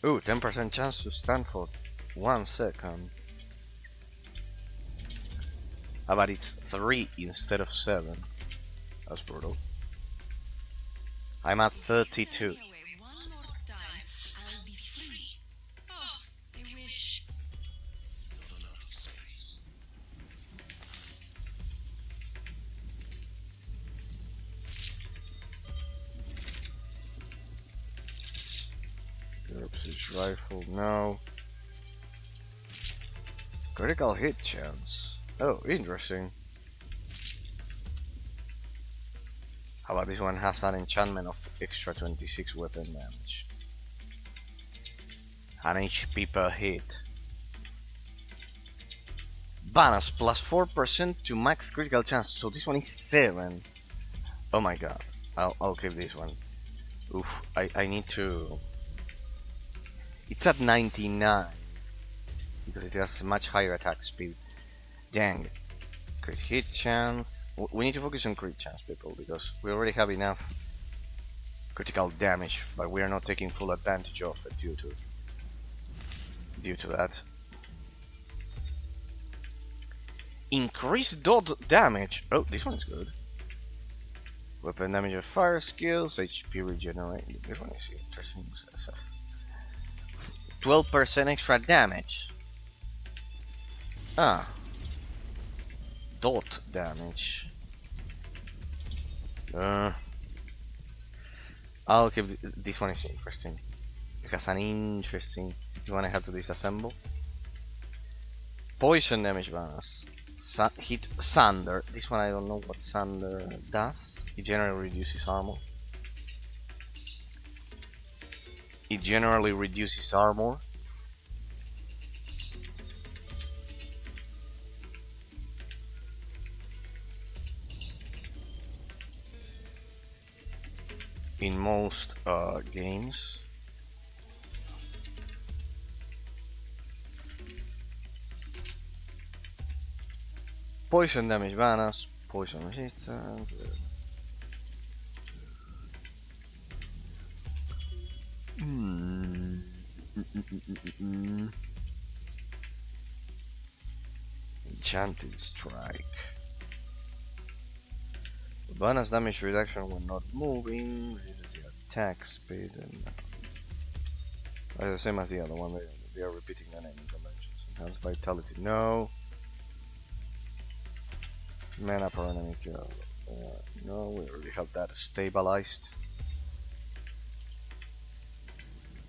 Speaker 1: Ooh, 10% chance to stand for 1 second. How about it's 3 instead of 7? That's brutal. I'm at 32.
Speaker 2: Send me away one more time, I'll be free. Oh, I wish.
Speaker 3: Not enough space.
Speaker 1: Siege rifle, no. Critical hit chance. Oh, interesting. How about this one has an enchantment of extra 26 weapon damage. An HP per hit. Bonus plus 4% to max critical chance. So this one is 7. Oh my god. I'll keep this one. Oof, I need to. It's at 99 because it has much higher attack speed. Dang. Crit hit chance. We need to focus on crit chance, people, because we already have enough critical damage, but we are not taking full advantage of it due to that. Increased dot damage. Oh, this one is good. Weapon damage of fire skills, HP regenerate. This one is interesting. 12% extra damage. Ah. Dot damage. I'll keep this one is interesting. It has an interesting. You wanna have to disassemble. Poison damage bonus. Hit Sunder. This one I don't know what Sunder does. It generally reduces armor. It generally reduces armor. in most games. Poison damage banners, poison resistance. Enchanted strike. Bonus damage reduction when not moving. Reduces the attack speed and the same as the other one. They are repeating the naming conventions. Enhanced vitality. No. Mana per enemy kill. No, we already have that stabilized.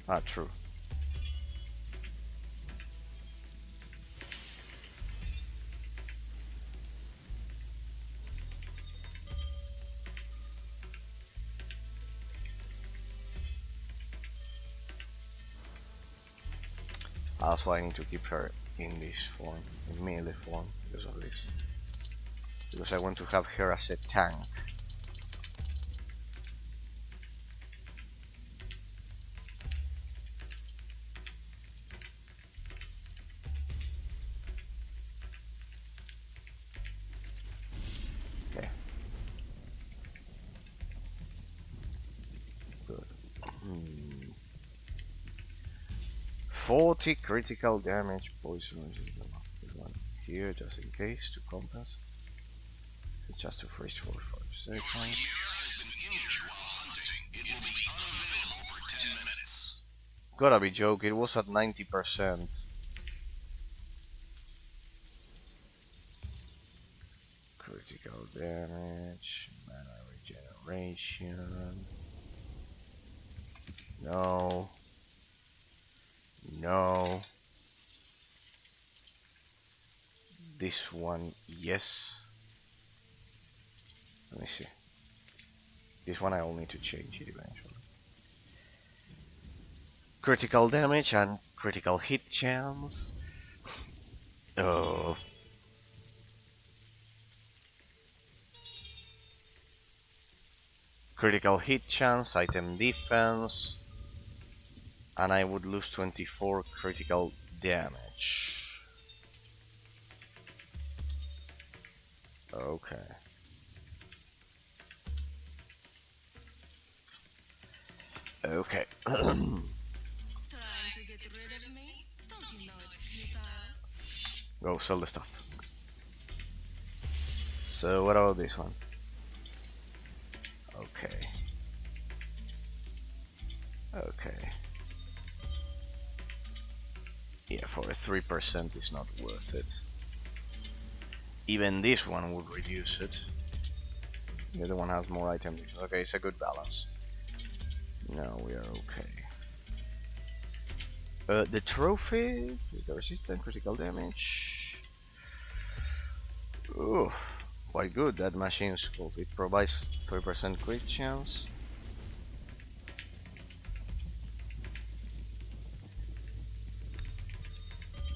Speaker 1: Ah, true. Also, I need to keep her in this form, in melee form, because of this. Because I want to have her as a tank. Okay. Good. 40 critical damage poison. This one here, just in case, to compensate. Just to freeze for 5 seconds. Gotta be joke, it was at 90%. Critical damage, mana regeneration. No. No. This one, yes. Let me see. This one I will need to change it eventually. Critical damage and critical hit chance. Oh. Critical hit chance, item defense. And I would lose 24 critical damage. Okay. Okay.
Speaker 2: Trying to get rid of me? Don't you know it's futile?
Speaker 1: Go sell the stuff. So what about this one? Okay. Okay. Yeah, for a 3% is not worth it. Even this one would reduce it. The other one has more item uses. Okay, it's a good balance. No, we are okay. The trophy is the resistant critical damage. Ooh, quite good. That machine scope. It provides 3% crit chance.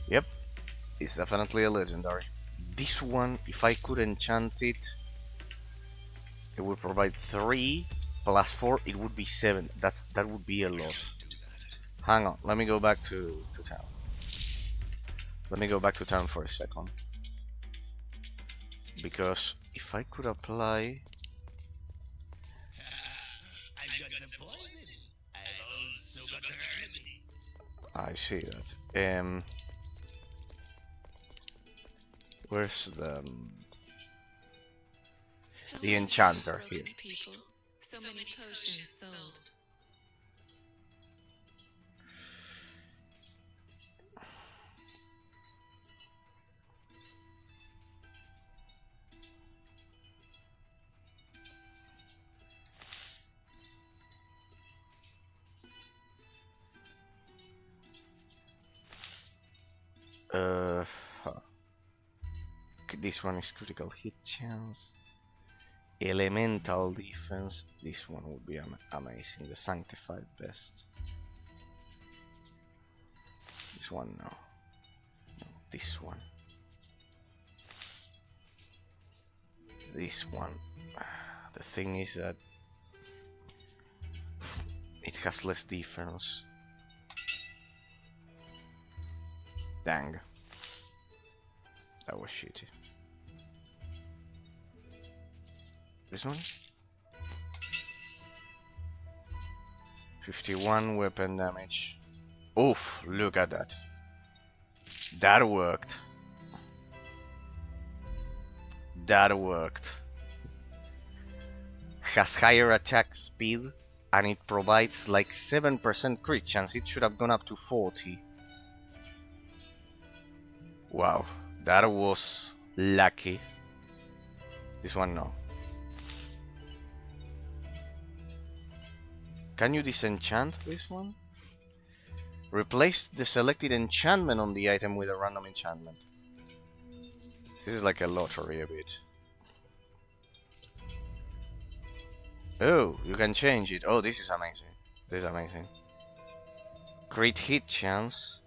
Speaker 1: Yep, it's definitely a legendary. This one, if I could enchant it, it would provide 3 plus 4. It would be 7. That would be a lot. Hang on, let me go back to town. Let me go back to town for a second. Because if I could apply...
Speaker 3: I've got the poison. I've also got the remedy.
Speaker 1: I see that. Where's the enchanter here?
Speaker 2: People. So many potions sold.
Speaker 1: Huh. This one is critical hit chance. Elemental defense. This one would be amazing. The sanctified best. This one, no. No, this one. This one. The thing is that It has less defense. Dang. That was shitty. This one? 51 weapon damage. Oof, look at that. That worked. That worked. Has higher attack speed and it provides like 7% crit chance. It should have gone up to 40. Wow, that was lucky. This one no. Can you disenchant this one? Replace the selected enchantment on the item with a random enchantment. This is like a lottery a bit. Oh, you can change it. Oh, this is amazing. This is amazing. Crit hit chance.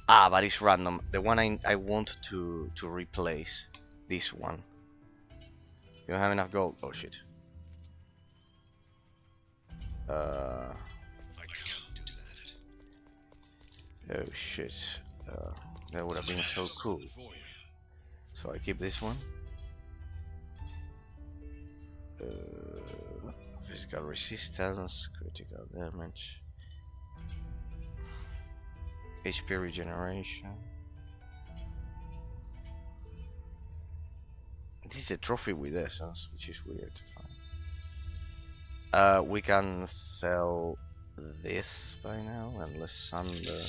Speaker 1: Ah, but it's random. The one I want to replace. This one. You don't have enough gold. Oh shit.
Speaker 3: I can't do that.
Speaker 1: Oh shit. That would have been so cool. So I keep this one. Physical resistance, critical damage, HP regeneration. This is a trophy with essence, which is weird to find. We can sell this by now, unless under.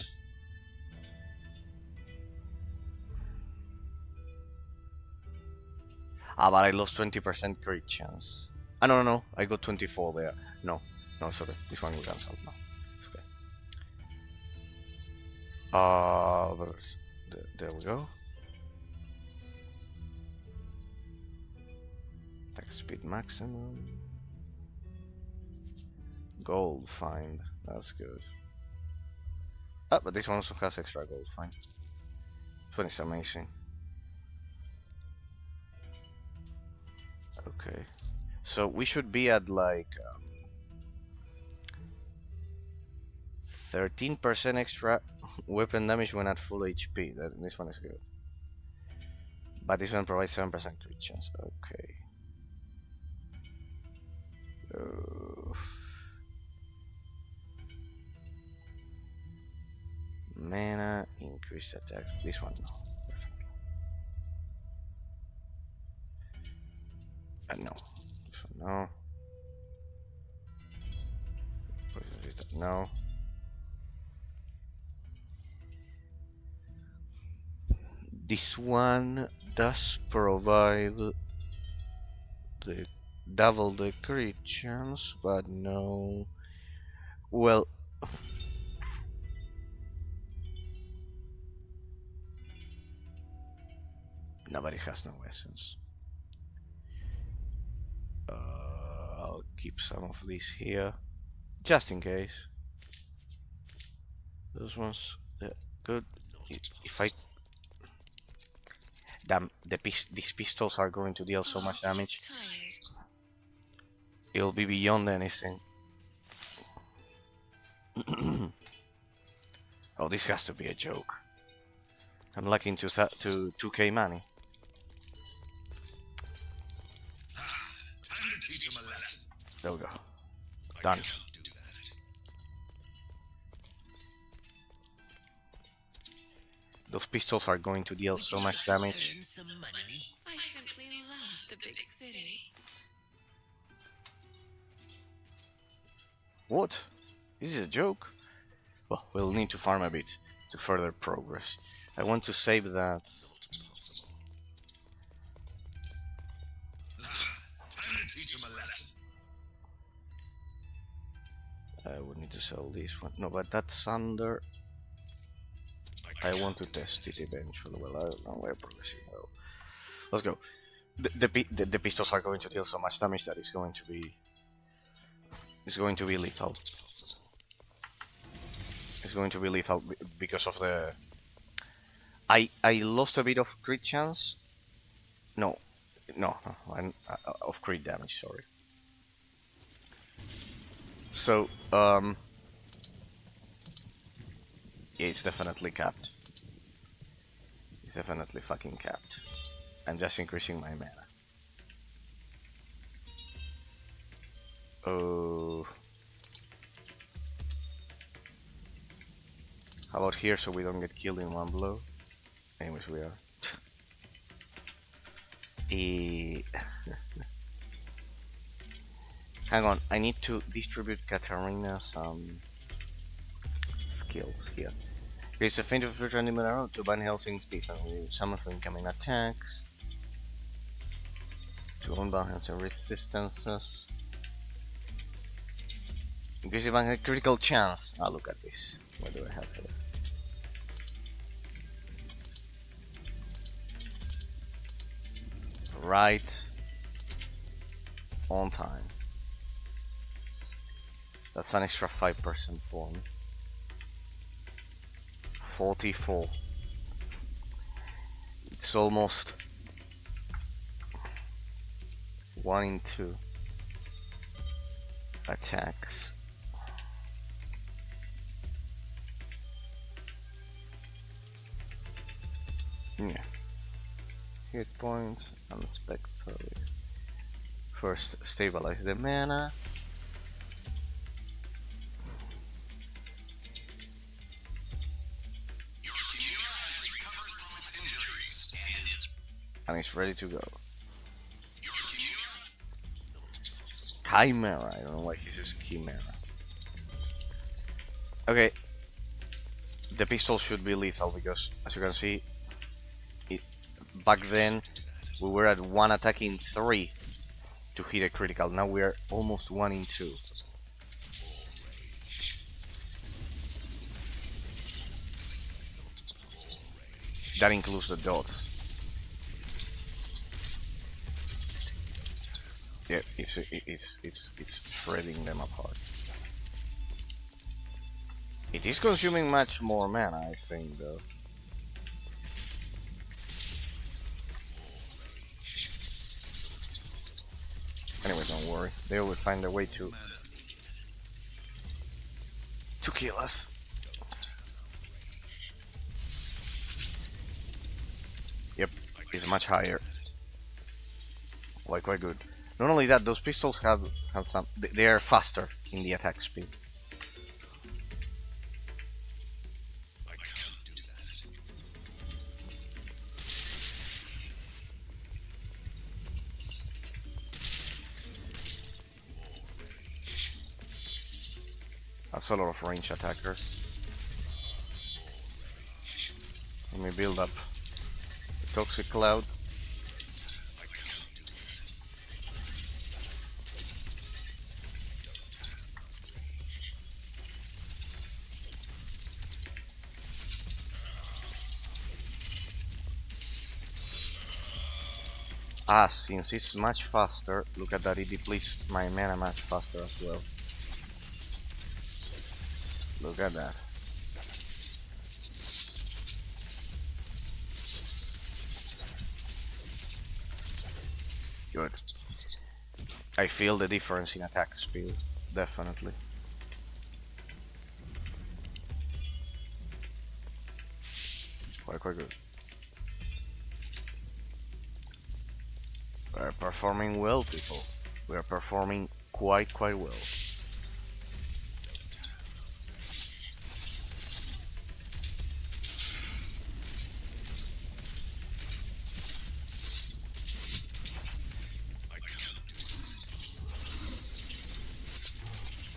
Speaker 1: Ah, but I lost 20% crit chance. Ah, no, I got 24 there. No, sorry. This one we cancelled now. It's okay. There we go. Attack speed maximum. Gold find. That's good. Ah, but this one also has extra gold find. This one is amazing. Okay, so we should be at like 13% extra weapon damage when at full HP. This one is good. But this one provides 7% crit chance. Okay. Mana, increased attack. This one no. No. This one no. No. This one does provide the double the crit chance, but no. Well, nobody has no essence. I'll keep some of these here, just in case. Those ones, good. If I damn, these pistols are going to deal so much damage. It'll be beyond anything. Oh, this has to be a joke. I'm lucky into 2k money.
Speaker 3: Time to teach him a lesson.
Speaker 1: There we go. Done. Those pistols are going to deal so much damage.
Speaker 2: I simply love the big city.
Speaker 1: What? Is this a joke? Well, we'll need to farm a bit to further progress. I want to save that.
Speaker 3: Time to teach him a lesson.
Speaker 1: I would need to sell this one. No, but that's under. I want to test it eventually. Well, I don't know where progressing. Oh. Let's go. The pistols are going to deal so much damage that it's going to be It's going to be lethal. It's going to be lethal because of the... I lost a bit of crit chance. No, of crit damage, sorry. So, yeah, it's definitely capped. It's definitely fucking capped. I'm just increasing my mana. Oh. How about here so we don't get killed in one blow? Anyways, we are. Hang on, I need to distribute Katarina some skills here. Creates a faint of return in Monero to ban Helsing's defense. We summon for incoming attacks. To unbalance and resistances. Increase even a critical chance. Ah, look at this. What do I have here? Right on time. That's an extra 5% for me. 44. It's almost 1 in 2 attacks. Yeah. Hit points, unexpectedly. First, stabilize the mana. And it's ready to go. Chimera, I don't know why he says Chimera. Okay. The pistol should be lethal because, as you can see, back then we were at 1 attack in 3 to hit a critical. Now we are almost 1 in 2. That includes the dots. Yeah, it's shredding them apart. It is consuming much more mana, I think, though. Anyway, don't worry. They will find a way to kill us. Yep, it's much higher. Like, quite good. Not only that, those pistols have some. They are faster in the attack speed. That's a lot of range attackers. Let me build up the toxic cloud. Ah, since it's much faster, look at that, it depletes my mana much faster as well. Look at that. Good. I feel the difference in attack speed, definitely. Quite good. We are performing well, people. We are performing quite well.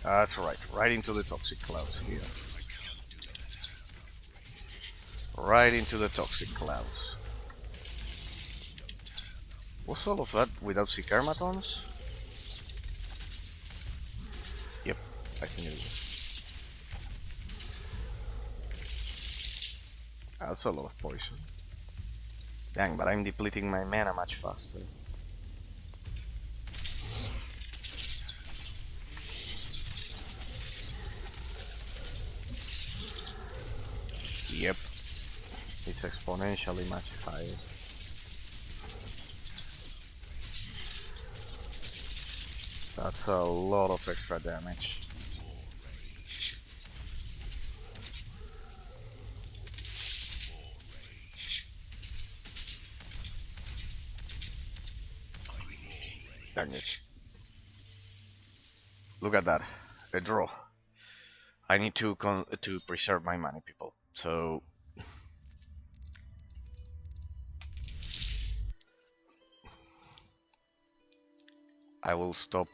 Speaker 1: That's right into the toxic clouds here. Right into the toxic clouds. What's all of that without Sikarmatons? Yep, I can do it. That's a lot of poison. Dang, but I'm depleting my mana much faster. Yep, it's exponentially much higher. That's a lot of extra damage. Dang it. Look at that. A draw. I need to preserve my money, people. So I will stop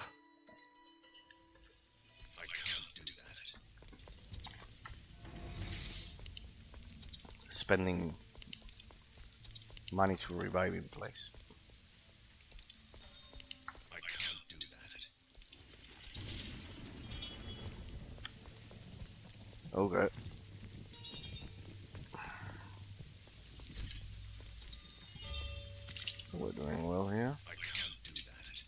Speaker 1: spending money to revive in place.
Speaker 3: I can't do that.
Speaker 1: Okay. We're doing well here.
Speaker 3: I can't do that.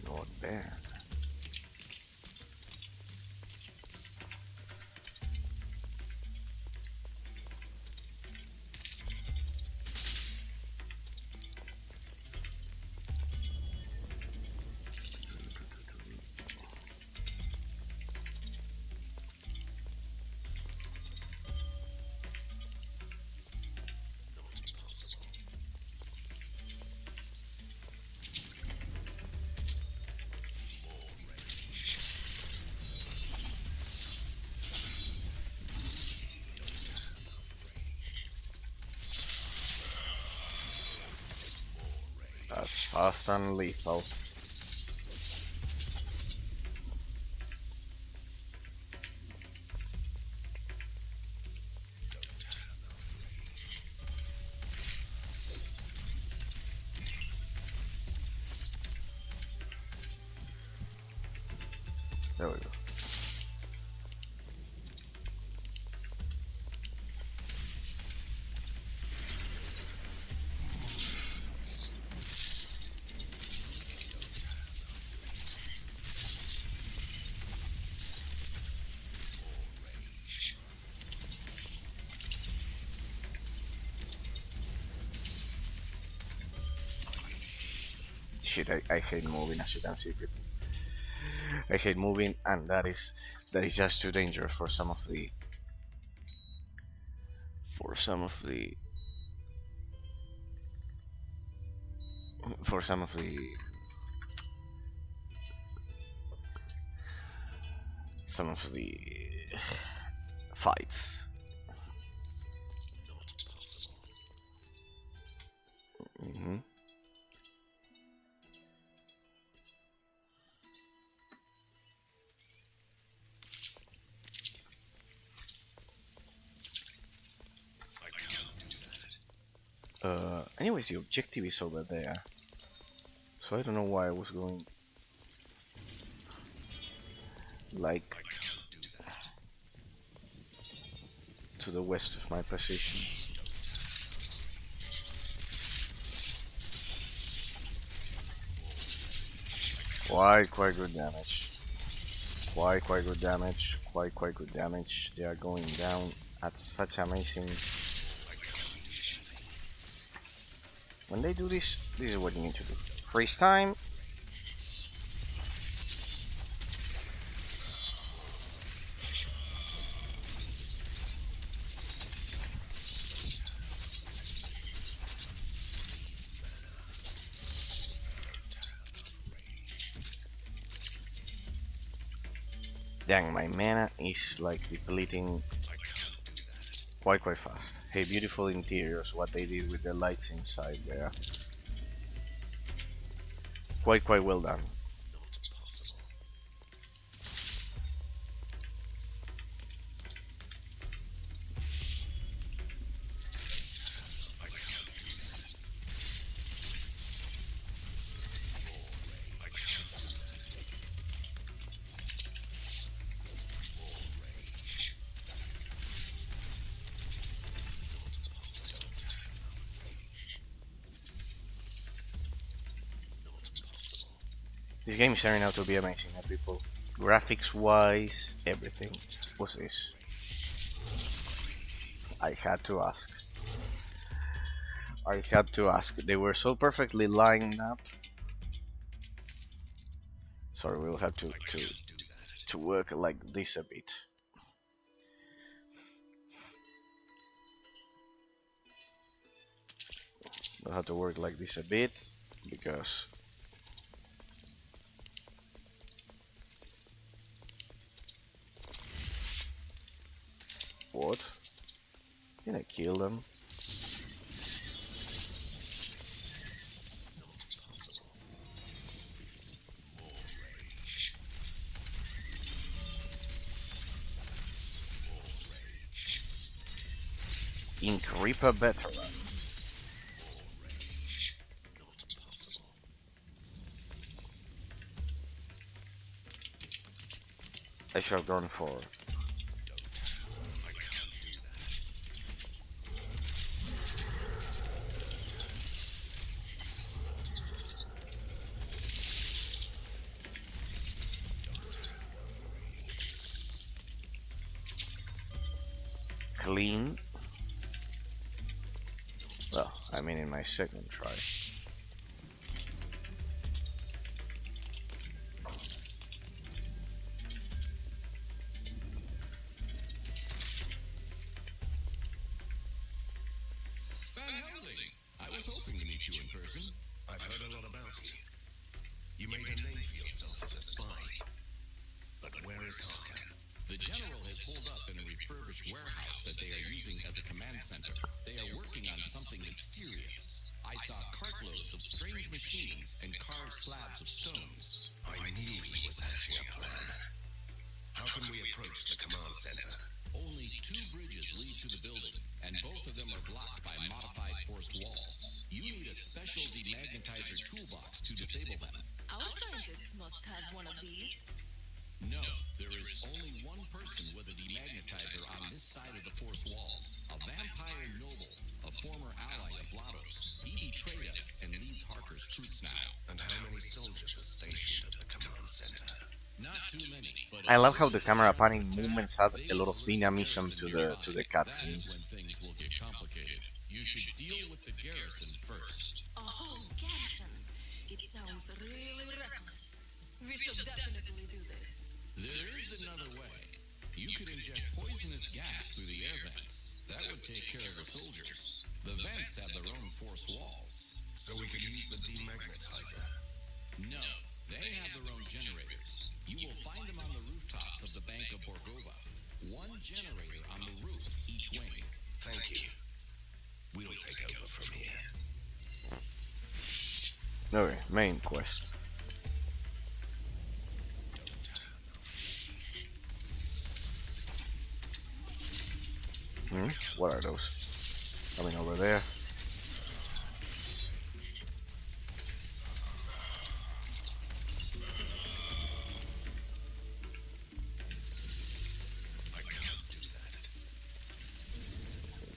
Speaker 1: Not bad. That's fast and lethal. There we go. Shit, I hate moving, as you can see, people. I hate moving, and that is just too dangerous for some of the for some of the for some of the fights. Mm-hmm. Anyways, the objective is over there. So I don't know why I was going like to the west of my position. Quite good damage. Quite good damage. Quite good damage. They are going down at such amazing. When they do this, this is what you need to do. Freeze time. Dang, my mana is like depleting quite fast. Hey, beautiful interiors, what they did with the lights inside there. Quite well done. This game is turning out to be amazing, people. Graphics wise, everything. What's this? I had to ask. I had to ask. They were so perfectly lined up. Sorry, we'll have to work like this a bit. We'll have to work like this a bit because what? Did I kill them? Ink Reaper veteran. I should have gone for clean. Well, I mean in my second try.
Speaker 3: Helsing, I was hoping to meet you in person. I've heard a lot about you. You made a name for yourself as a spy. But where is Harkan?
Speaker 4: The General has holed up in a refurbished warehouse that they are using as a command center. They are working on something mysterious. I saw cartloads of strange machines and carved slabs of stones.
Speaker 3: I knew he was hatching a plan. How can we approach the command center?
Speaker 4: Only 2 bridges lead to the building, and both of them are blocked by modified forced walls. You need a special demagnetizer toolbox to disable them.
Speaker 2: Our scientists must have one of these.
Speaker 4: No, there is only one person with a demagnetizer on this side of the force walls. A vampire noble, a former ally of Lados. He betrayed us and leads Harker's troops now.
Speaker 3: And how many soldiers were stationed at the command center?
Speaker 4: Not too many, but
Speaker 1: I love how the camera panning movements add a lot of dynamism to the
Speaker 4: that is
Speaker 1: cutscenes.
Speaker 4: when things will get complicated. You should deal with the garrison first.
Speaker 2: A whole garrison. It sounds really reckless. We should definitely do this.
Speaker 4: There is another way. You could inject poisonous gas through the air vents. That would take care of the soldiers. The vents have their own force walls.
Speaker 3: So we could use the demagnetizer.
Speaker 4: No, they have their own generators. You will find them on the rooftops of the Bank of Borgova. 1 generator on the roof each wing.
Speaker 3: Thank you. We'll take over from here.
Speaker 1: Okay, main quest. What are those? Coming over there.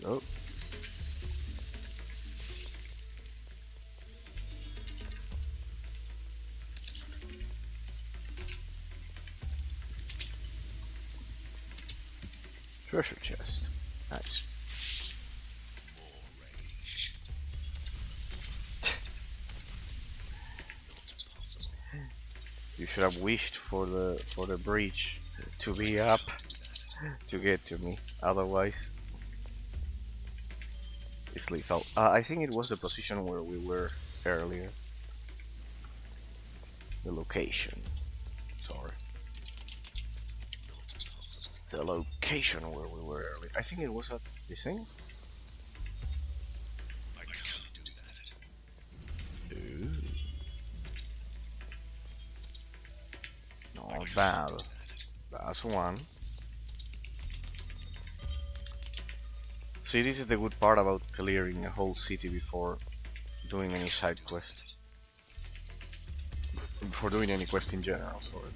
Speaker 1: Oh. Treasure chest. Nice. You should have wished for the breach to be up to get to me. Otherwise, it's lethal. I think it was the position where we were earlier. The location. Sorry. The location where we were earlier. I think it was at this thing.
Speaker 3: I can't do that.
Speaker 1: Ooh. Not bad. That's one. See, this is the good part about clearing a whole city before doing any side quest. Before doing any quest in general, sorry.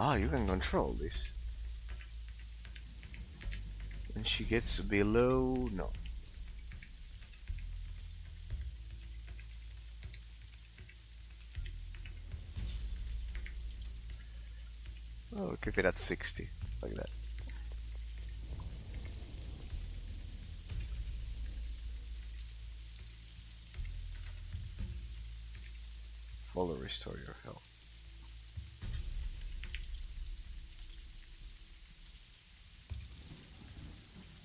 Speaker 1: Ah, you can control this. When she gets below... no. Oh, keep it at 60, like that. Fully restore your health.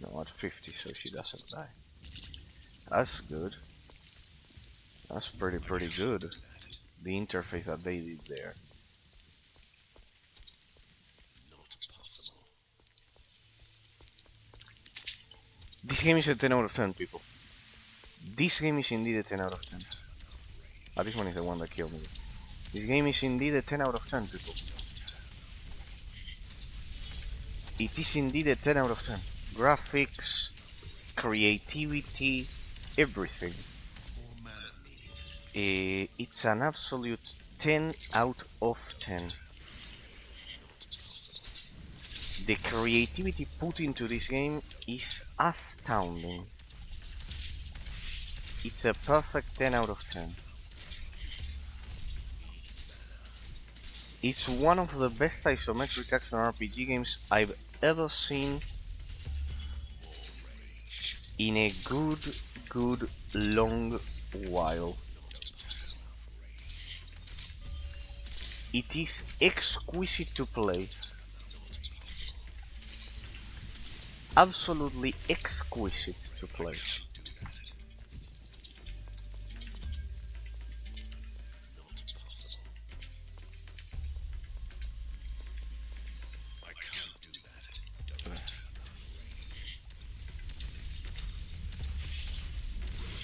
Speaker 1: No, at 50, so she doesn't die. That's good. That's pretty good. The interface that they did there. This game is a 10 out of 10, people. This game is indeed a 10 out of 10. Ah, this one is the one that killed me. This game is indeed a 10 out of 10, people. It is indeed a 10 out of 10. Graphics, creativity, everything. It's an absolute 10 out of 10. The creativity put into this game is astounding. It's a perfect 10 out of 10. It's one of the best isometric action RPG games I've ever seen in a good long while. It is exquisite to play. Absolutely exquisite to play.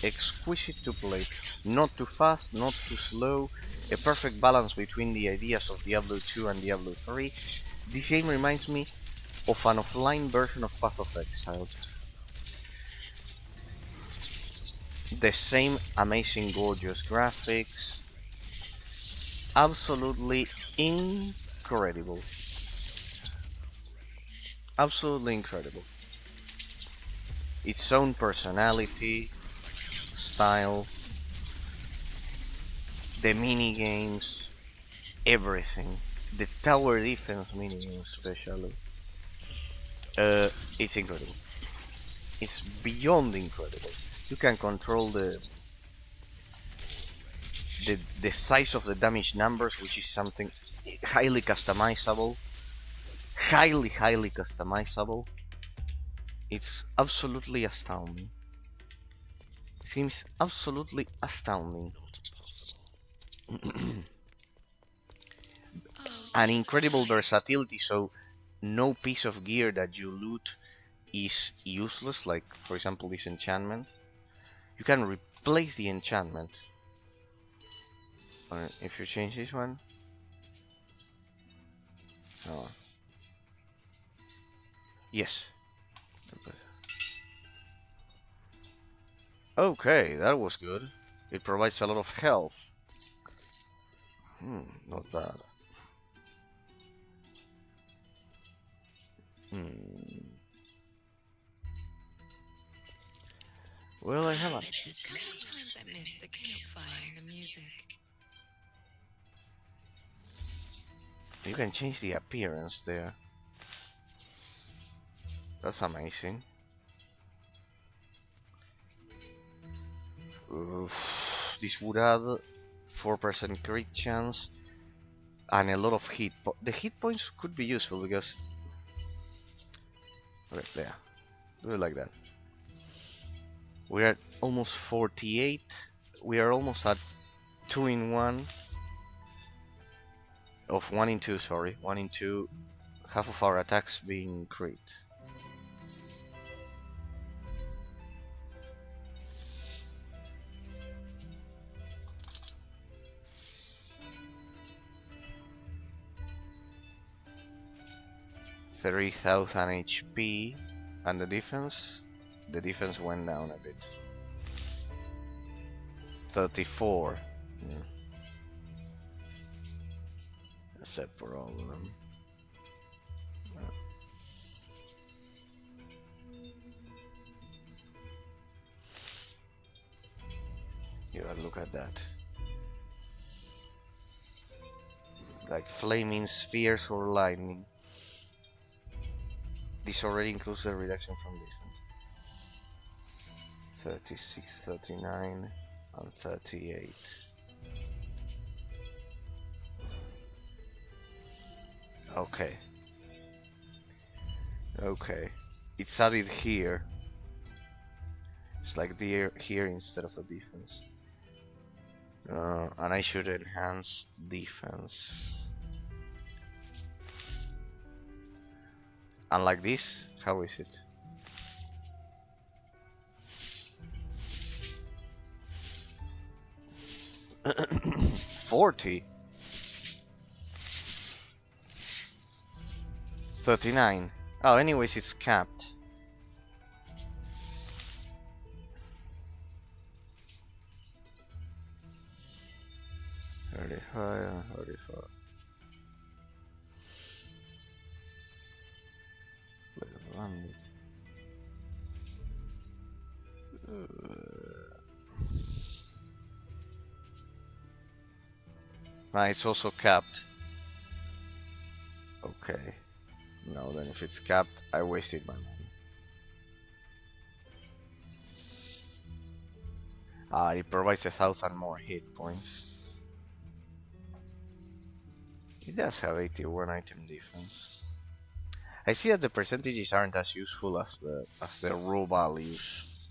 Speaker 1: Exquisite to play. Not too fast, not too slow. A perfect balance between the ideas of Diablo 2 and Diablo 3. This game reminds me of an offline version of Path of Exile. The same amazing gorgeous graphics. Absolutely incredible. Absolutely incredible. Its own personality, style, the mini games, everything. The tower defense minigame especially. It's incredible. It's beyond incredible. You can control the size of the damage numbers, which is something highly customizable. Highly customizable. It's absolutely astounding. Seems absolutely astounding. An incredible versatility, so no piece of gear that you loot is useless, like for example this enchantment. You can replace the enchantment. If you change this one. Oh. Yes. Okay, that was good. It provides a lot of health. Not bad. Well, I have a...
Speaker 2: Sometimes I miss the campfire and the music.
Speaker 1: You can change the appearance there. That's amazing. This would add 4% crit chance and a lot of hit points. The hit points could be useful because... Okay, there. Do it like that. We're at almost 48. We are almost at 2 in 1. Of 1 in 2, sorry. 1 in 2. Half of our attacks being crit. $3,000 HP, and the defense went down a bit. 34. That's a problem. God, look at that. Like flaming spheres or lightning. This already includes the reduction from defense. 36, 39, and 38. Okay. Okay. It's added here. It's like here instead of the defense. And I should enhance defense. And like this? How is it? $40. 39. Oh, anyways, it's capped. $35 and $35. It's also capped. Okay. No, then if it's capped, I wasted my money. It provides 1,000 more hit points. It does have 81 item defense. I see that the percentages aren't as useful as the raw values.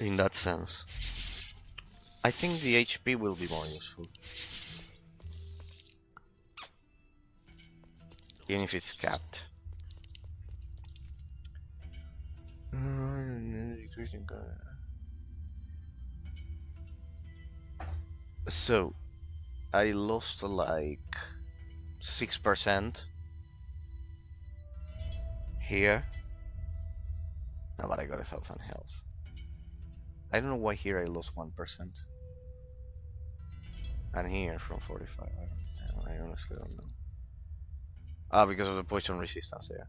Speaker 1: In that sense. I think the HP will be more useful. Even if it's capped. So, I lost like 6% here. No, but I got 1,000 health. I don't know why here I lost 1%. And here from 45. I honestly don't know. Ah, because of the poison resistance there.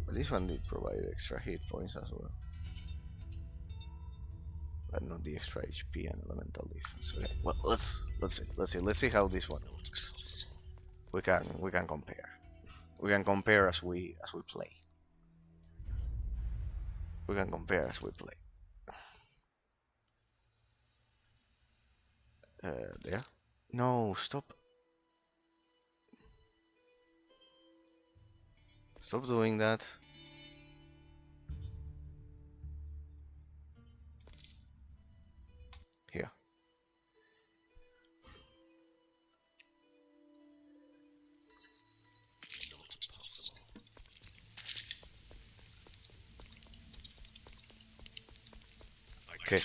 Speaker 1: This one did provide extra hit points as well. But not the extra HP and elemental defense. Okay. Well, let's see how this one works. We can compare. We can compare as we play. We can compare as we play. There. No, stop. Stop doing that. Here. Okay.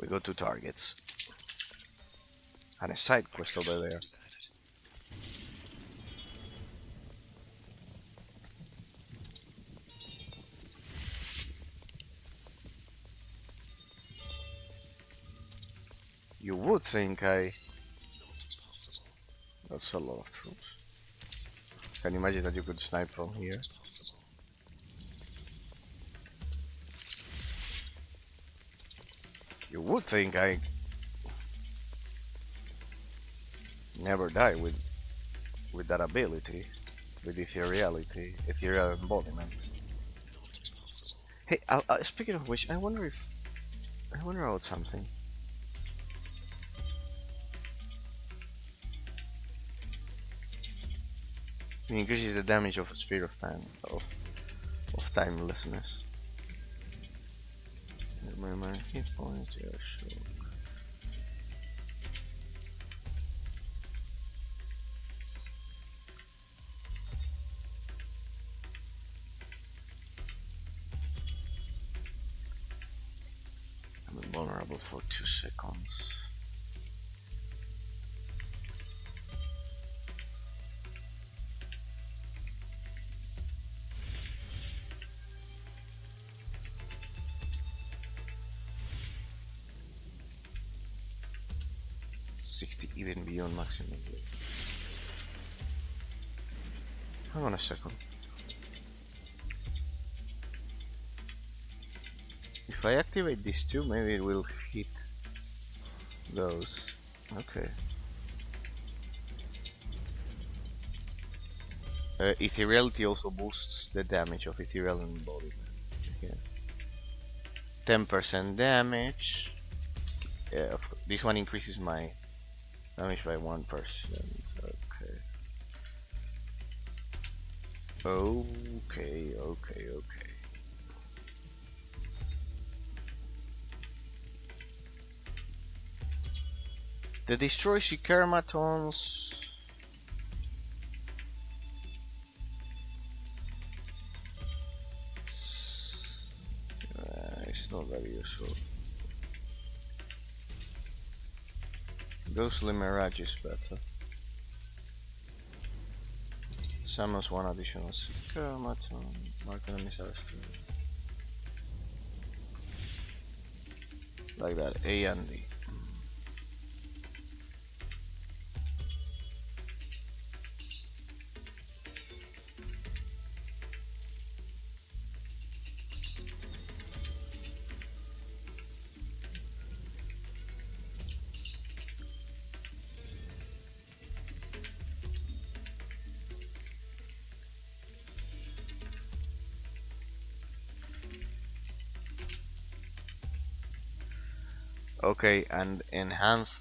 Speaker 1: We got 2 targets. And a side quest over there. You would think That's a lot of troops. Can you imagine that you could snipe from here? You would think I never die with that ability, with ethereal embodiment. Hey, speaking of which, I wonder about something. It increases the damage of a sphere of time, of timelessness. My hit points, yeah, sure. I'm invulnerable for 2 seconds. Even beyond maximum. Hang on a second. If I activate these two, maybe it will hit those. Okay. Ethereality also boosts the damage of ethereal embodiment. Yeah. 10% damage. Yeah, this one increases my damage by 1%. Okay. Okay. The destroy Shikaramatons. It's not very useful. Ghostly Mirage is better. Summons one additional Shikamaton. Mark enemies are screwed. Like that, A and D. Okay, and enhance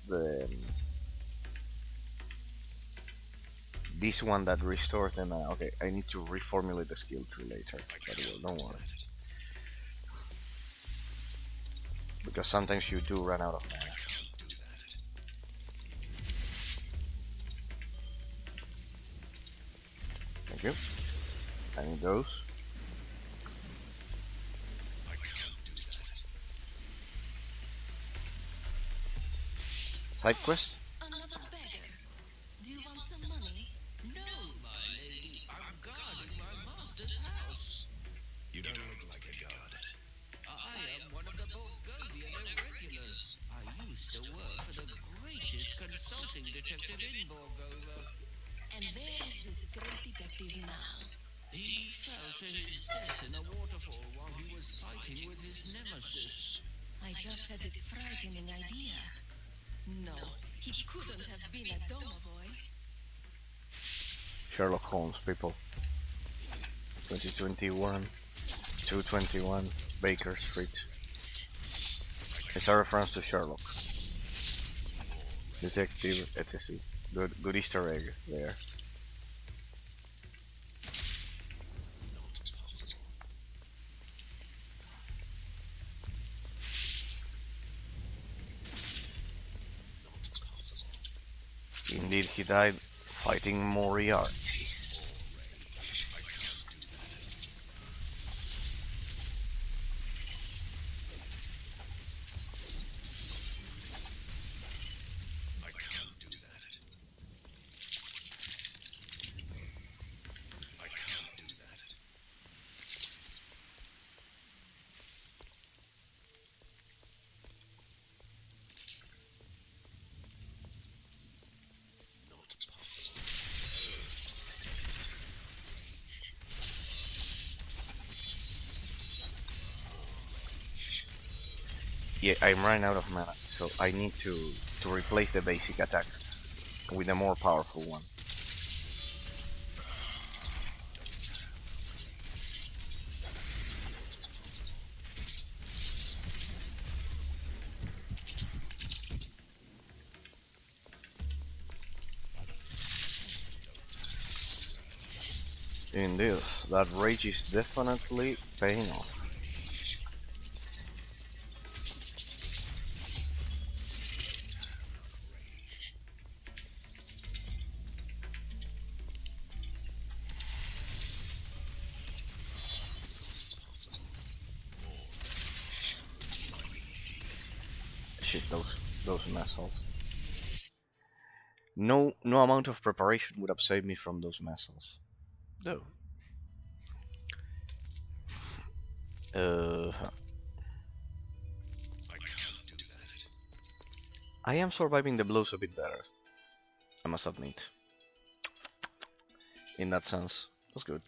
Speaker 1: this one that restores the mana. Okay, I need to reformulate the skill tree later. Don't worry. Because sometimes you do run out of mana. Thank you. I need those. Side quest?
Speaker 2: Another beggar. Do you want some money?
Speaker 4: No, my lady. I'm guarding my master's house.
Speaker 3: You don't look like a god.
Speaker 4: I am one of the Bulgarian irregulars. I used to work for the greatest consulting detective in Bulgaria.
Speaker 2: And where is this great detective now?
Speaker 4: He fell to his death in a waterfall while he was fighting with his nemesis.
Speaker 2: I just had this frightening idea. No, he couldn't have been a Domovoy.
Speaker 1: Sherlock Holmes, people. 2021. 221 Baker Street. It's a reference to Sherlock. Detective, etc. Good Easter egg there. Indeed, he died fighting Moriarty. Yeah, I'm running out of mana, so I need to replace the basic attack with a more powerful one. Indeed, that rage is definitely paying off. Shit, those missiles. No amount of preparation would have saved me from those missiles. No. I am surviving the blows a bit better, I must admit. In that sense, that's good.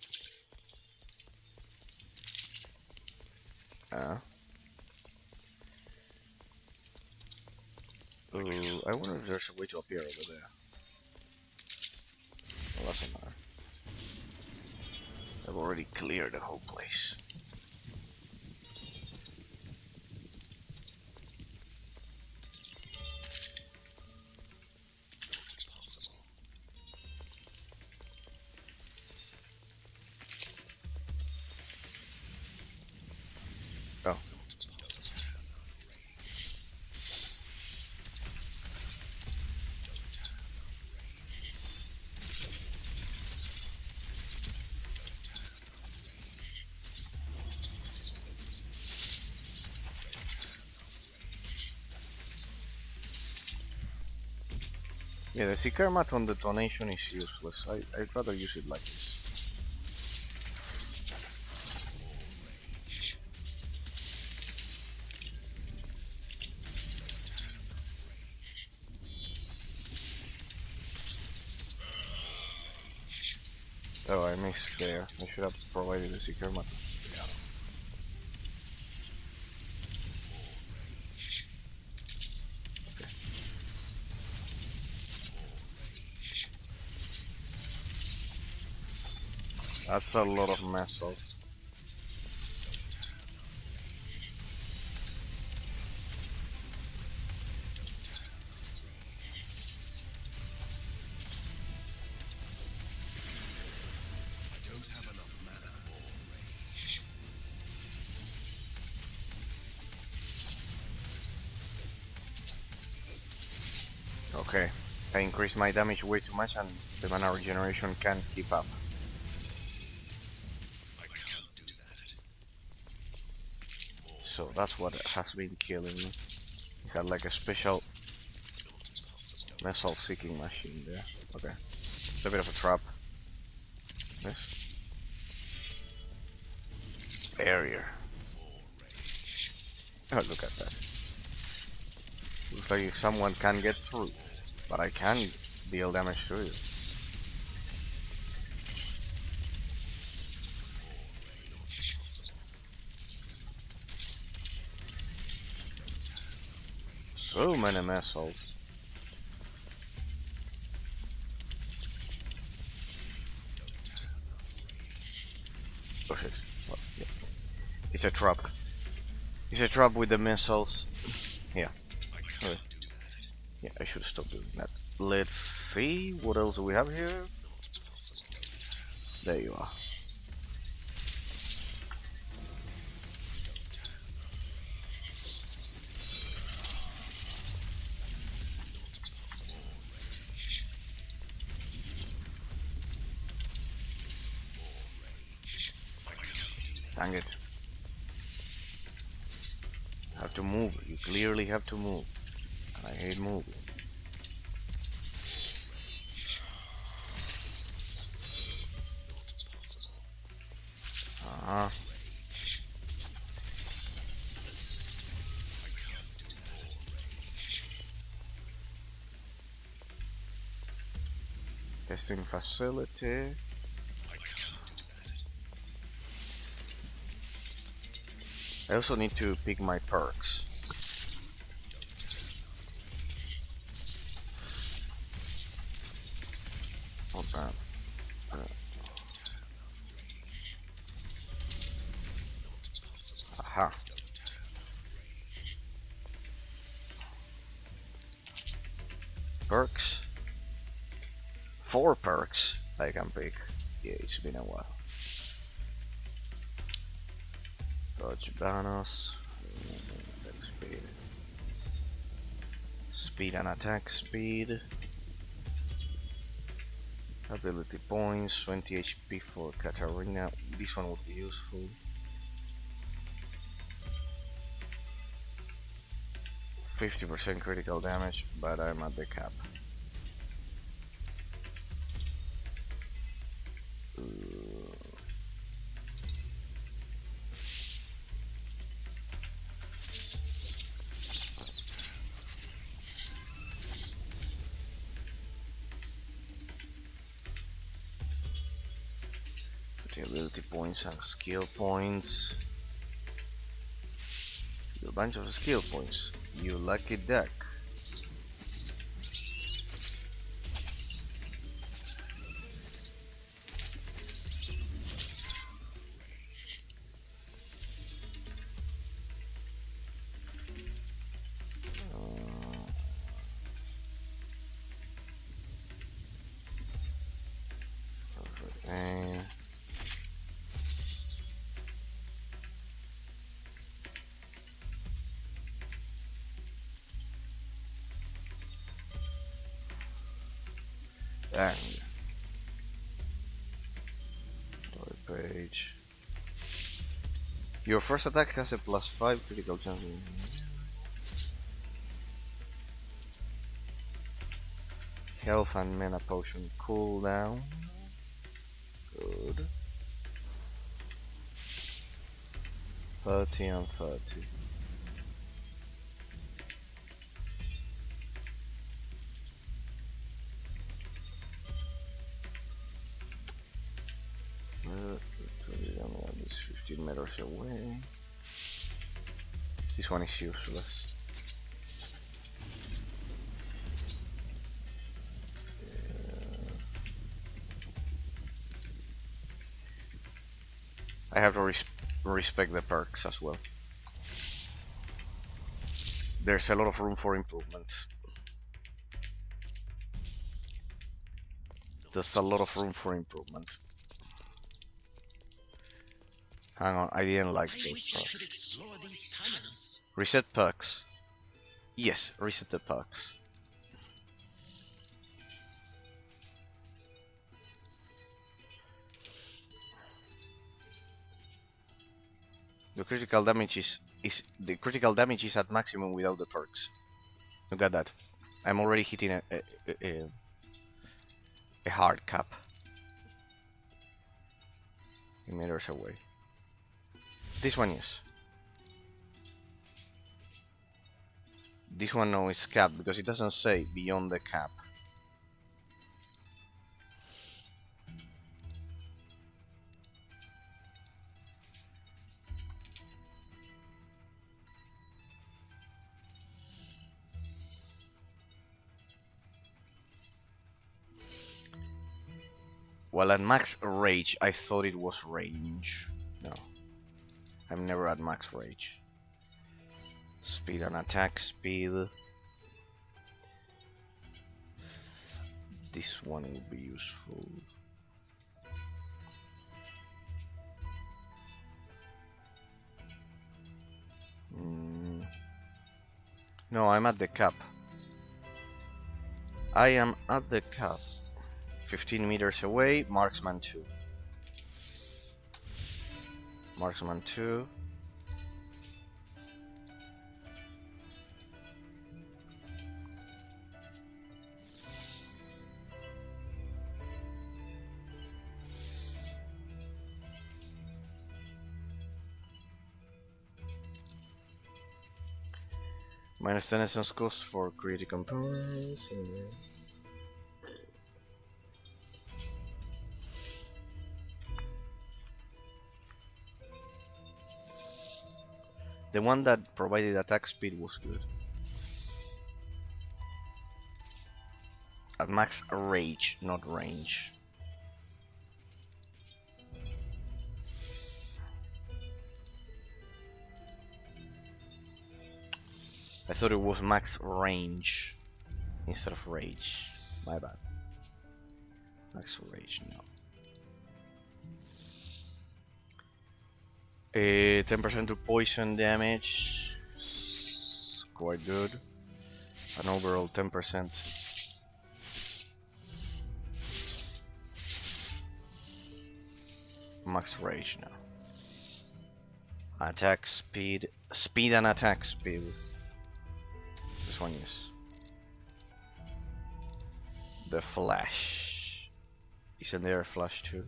Speaker 1: I wonder if there's a way to appear over there. Well, doesn't matter. I've already cleared the whole place. Oh. Yeah, the seeker mat on detonation is useless. I'd rather use it like this. Oh, I missed there. I should have provided the seeker mat. Okay. That's a lot of missiles. Okay, I increased my damage way too much and the mana regeneration can't keep up. So that's what has been killing me. It had like a special missile seeking machine there. Okay, it's a bit of a trap. This barrier. Oh, look at that. Looks like someone can get through, but I can deal damage to it. So many missiles. Oh shit. What? Yeah. It's a trap. It's a trap with the missiles. Yeah. Okay. Yeah, I should stop doing that. Let's see what else do we have here. There you are. Dang it. Have to move. You clearly have to move. And I hate moving. Uh-huh. Testing facility. I also need to pick my perks. Hold on. Aha. Perks. 4 perks I can pick. Yeah, it's been a while. Dodge bonus. Attack speed. Speed and attack speed. Ability points. 20 HP for Katarina. This one would be useful. 50% critical damage, but I'm at the cap. The ability points and skill points. A bunch of skill points. You lucky duck. And story page. Your first attack has a +5 critical chance. Health and mana potion cooldown. Good. 30 and 30. This 15 meters away. This one is useless. I have to respect the perks as well. There's a lot of room for improvement. There's a lot of room for improvement. Hang on, I didn't like those perks. Reset perks. Yes, reset the perks. The critical damage is at maximum without the perks. Look at that. I'm already hitting a hard cap. Meters away. This one is. This one no is capped because it doesn't say beyond the cap. Well, at max rage, I thought it was range. No, I'm never at max rage. Speed and attack speed. This one will be useful. No, I'm at the cap. I am at the cap. 15 meters away, marksman 2. Marksman 2. Minus 10 essence cost for creative components. The one that provided attack speed was good. At max rage, not range. I thought it was max range instead of rage. My bad. Max rage, no. 10% to poison damage. It's quite good. An overall 10%. Max rage now. Attack speed. Speed and attack speed. This one is. The flash. Isn't there a flash too?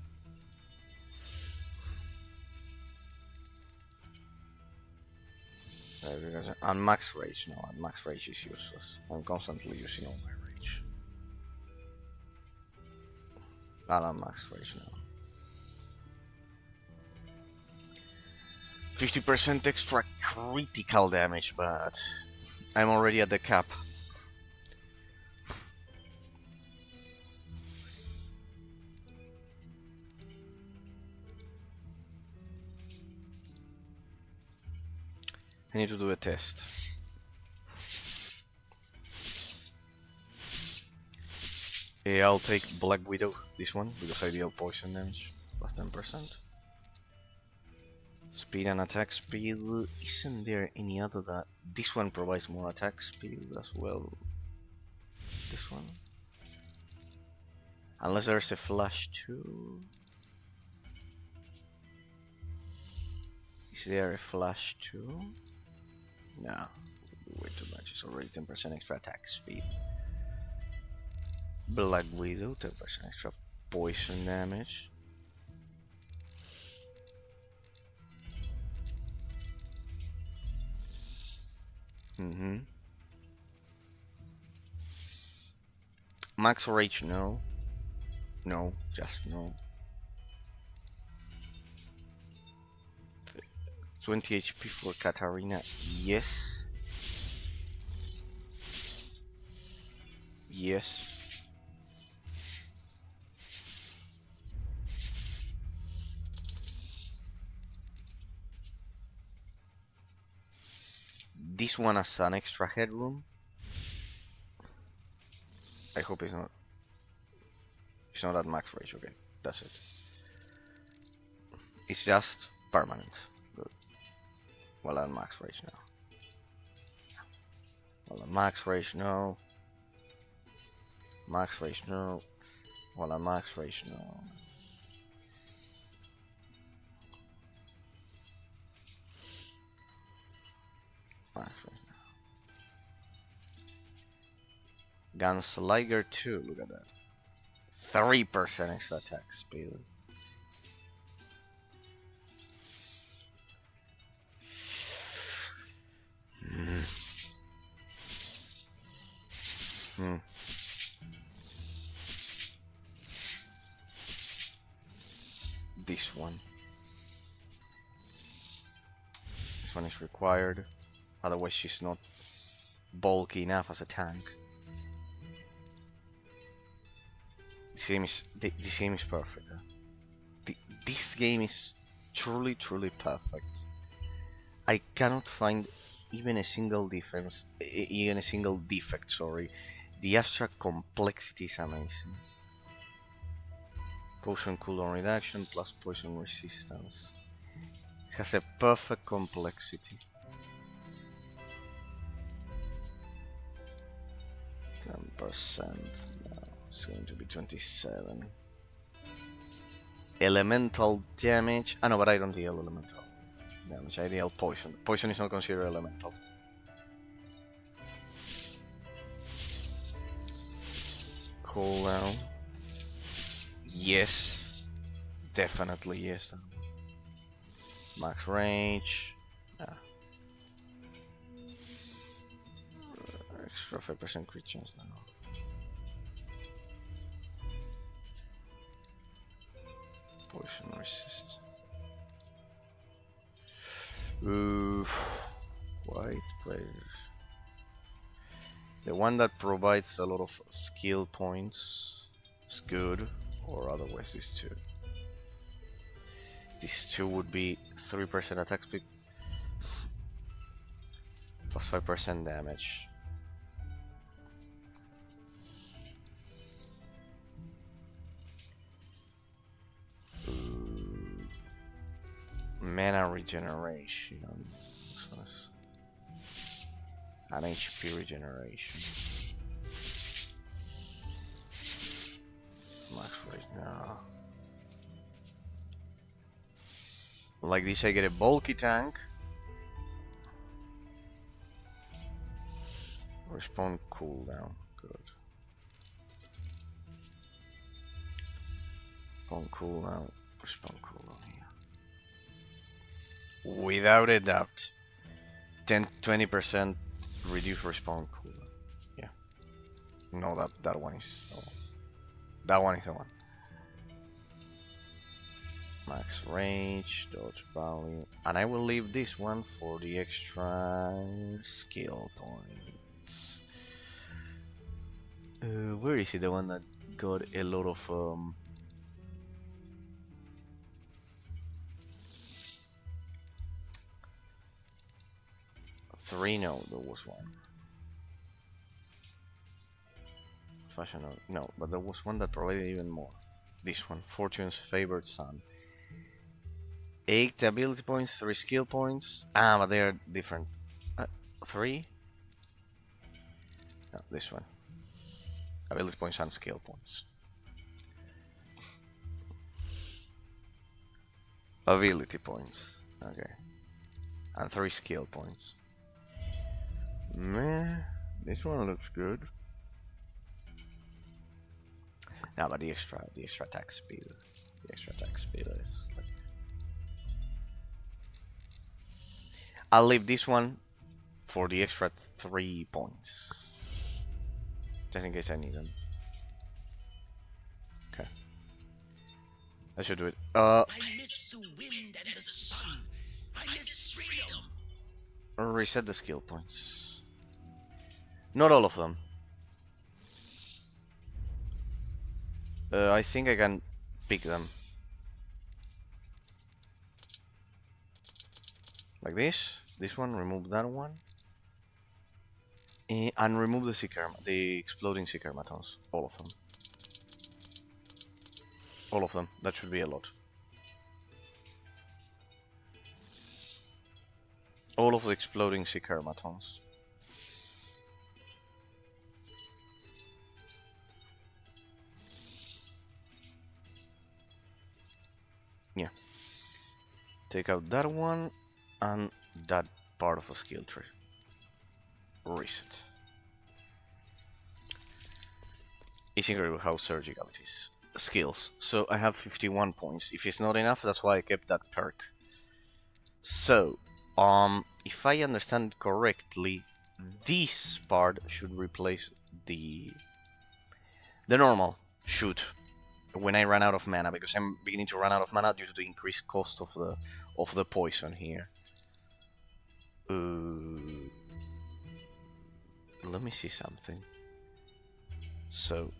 Speaker 1: On max rage, no, on max rage is useless. I'm constantly using all my rage. Not on max rage now. 50% extra critical damage, but I'm already at the cap. I need to do a test. Yeah, I'll take Black Widow, this one, because I deal poison damage, plus 10%. Speed and attack speed. Isn't there any other that... This one provides more attack speed as well. This one. Unless there's a flash too. Is there a flash too? No. Way too much. It's already 10% extra attack speed. Black Widow, 10% extra poison damage. Max Rage, no. No, just no. 20 HP for Katarina, yes. Yes. This one has an extra headroom. I hope it's not at max rage. Okay, that's it. It's just permanent. Good. Well, at max rage now. Well, at max rage no. Max rage no. Well, at max rage no. Max rage no. Gunslinger 2, look at that. 3% extra attack speed. This one. This one is required. Otherwise she's not bulky enough as a tank. This game is perfect. This game is truly perfect. I cannot find even a single defect, sorry. The abstract complexity is amazing. Potion cooldown reduction plus poison resistance. It has a perfect complexity. 10%. No, it's going to be 27. Elemental damage. Ah no, but I don't deal elemental damage. I deal poison. Poison is not considered elemental. Cooldown. Yes. Definitely yes. Max range. Extra 5% crit chance now. Poison resist. White players. The one that provides a lot of skill points is good, or otherwise these two. These two would be 3% attack speed plus 5% damage. Mana regeneration. This one is an HP regeneration. Max rate now. Like this, I get a bulky tank. Respawn cooldown. Good. Respawn cooldown. Respawn cooldown here. Without a doubt. 20% reduce respawn cooldown. Yeah. No, that one is the one. That one is the one. Max range, dodge value, and I will leave this one for the extra skill points. Where is it? The one that got a lot of 3? No, there was one. Fashion, no, but there was one that provided even more. This one, Fortune's Favored Son. 8 ability points, 3 skill points. Ah, but they are different. 3? No, this one. Ability points and skill points. ability points. Okay. And 3 skill points. Meh. This one looks good. No, but the extra attack speed. The extra attack speed is like... I'll leave this one for the extra 3 points. Just in case I need them. Okay. I should do it.
Speaker 3: I miss the wind and the sun. I miss freedom.
Speaker 1: Reset the skill points. Not all of them. I think I can pick them. Like this. This one, remove that one. And remove the exploding Sikermatons. All of them. All of them. That should be a lot. All of the exploding Sikermatons. Yeah. Take out that one and that part of a skill tree. Reset. It's incredible how surgical it is. Skills. So I have 51 points. If it's not enough, that's why I kept that perk. So, if I understand correctly, this part should replace the normal shoot when I run out of mana, because I'm beginning to run out of mana due to the increased cost of the poison here. Let me see something. So,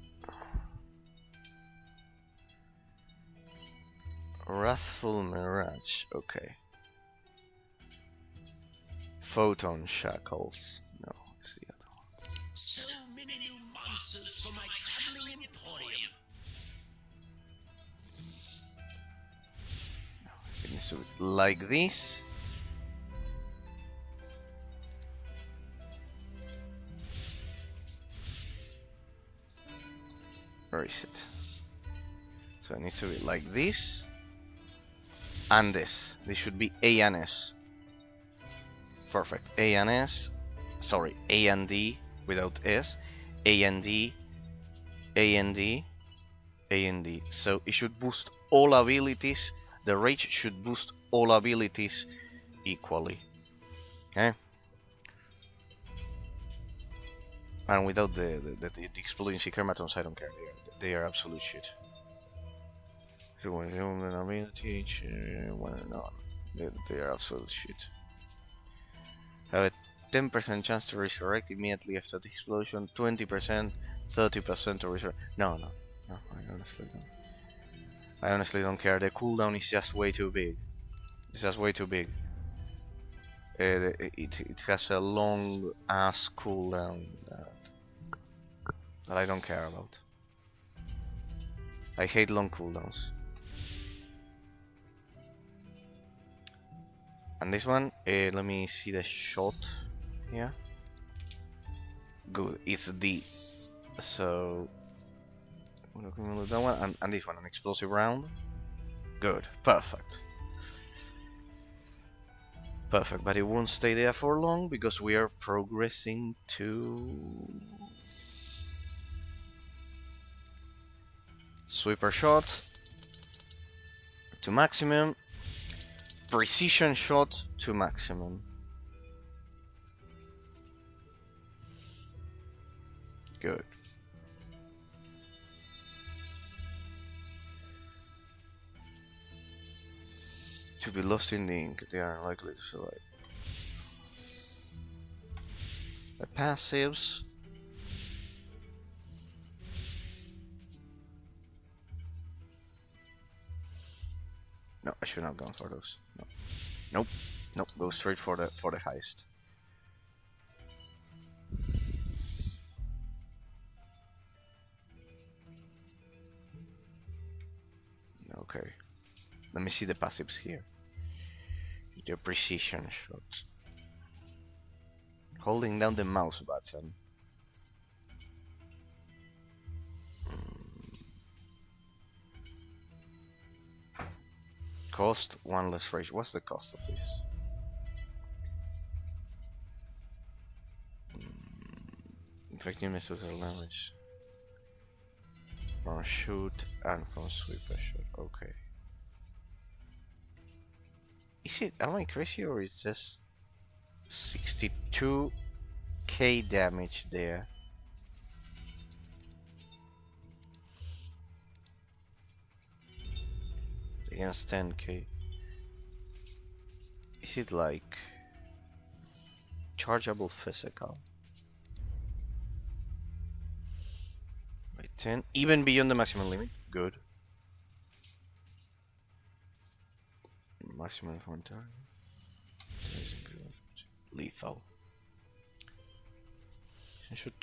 Speaker 1: Wrathful Mirage, okay. Photon Shackles, no, it's the other one.
Speaker 3: So many new monsters for my traveling emporium.
Speaker 1: It needs to be like this. Where is it? So it needs to be like this. And this. This should be A and S. Perfect. A and S. Sorry, A and D without S. A and D. A and D. A and D. So it should boost all abilities. The rage should boost all abilities equally. Okay? And without the exploding Sikermatons, I don't care. They are absolute shit. So when they own an ability, they are absolute shit. Have a 10% chance to resurrect immediately after the explosion, 20%, 30% to resurrect. No, I honestly don't care. The cooldown is just way too big. It's just way too big. It has a long ass cooldown that I don't care about. I hate long cooldowns. And this one, let me see the shot here. Good, it's D. So that one and this one, an explosive round. Good, perfect. Perfect, but it won't stay there for long because we are progressing to sweeper shot to maximum, precision shot to maximum. Good. To be lost in the ink, they are unlikely to survive. The passives. No, I should not have gone for those. No. Nope. Nope. Go straight for the heist. Okay. Let me see the passives here. The precision shot. Holding down the mouse button. Cost 1 less rage. What's the cost of this? Effectiveness total damage. From shoot and from sweeper shot. Okay. Is it? Am I crazy or it says 62k damage there? Against 10k. Is it like chargeable physical? By 10, even beyond the maximum limit. Good. Maximum for target. Lethal. Should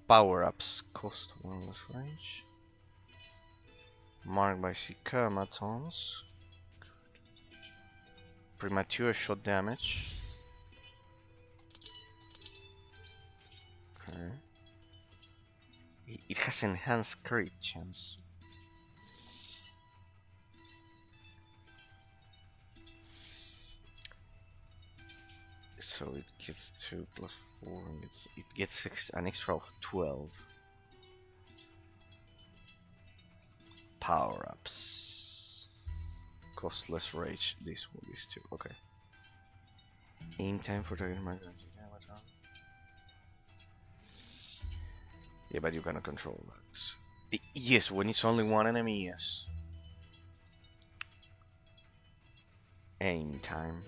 Speaker 1: power-ups cost 1 less range. Marked by Sikamatons. Premature shot damage. Okay. It has enhanced crit chance. So it gets 2 plus 4 and it gets an extra of 12. Power-ups. Cost less rage. These two. Okay. Aim time for target marker. Yeah, but you cannot control that. Yes, when it's only one enemy, yes. Aim time.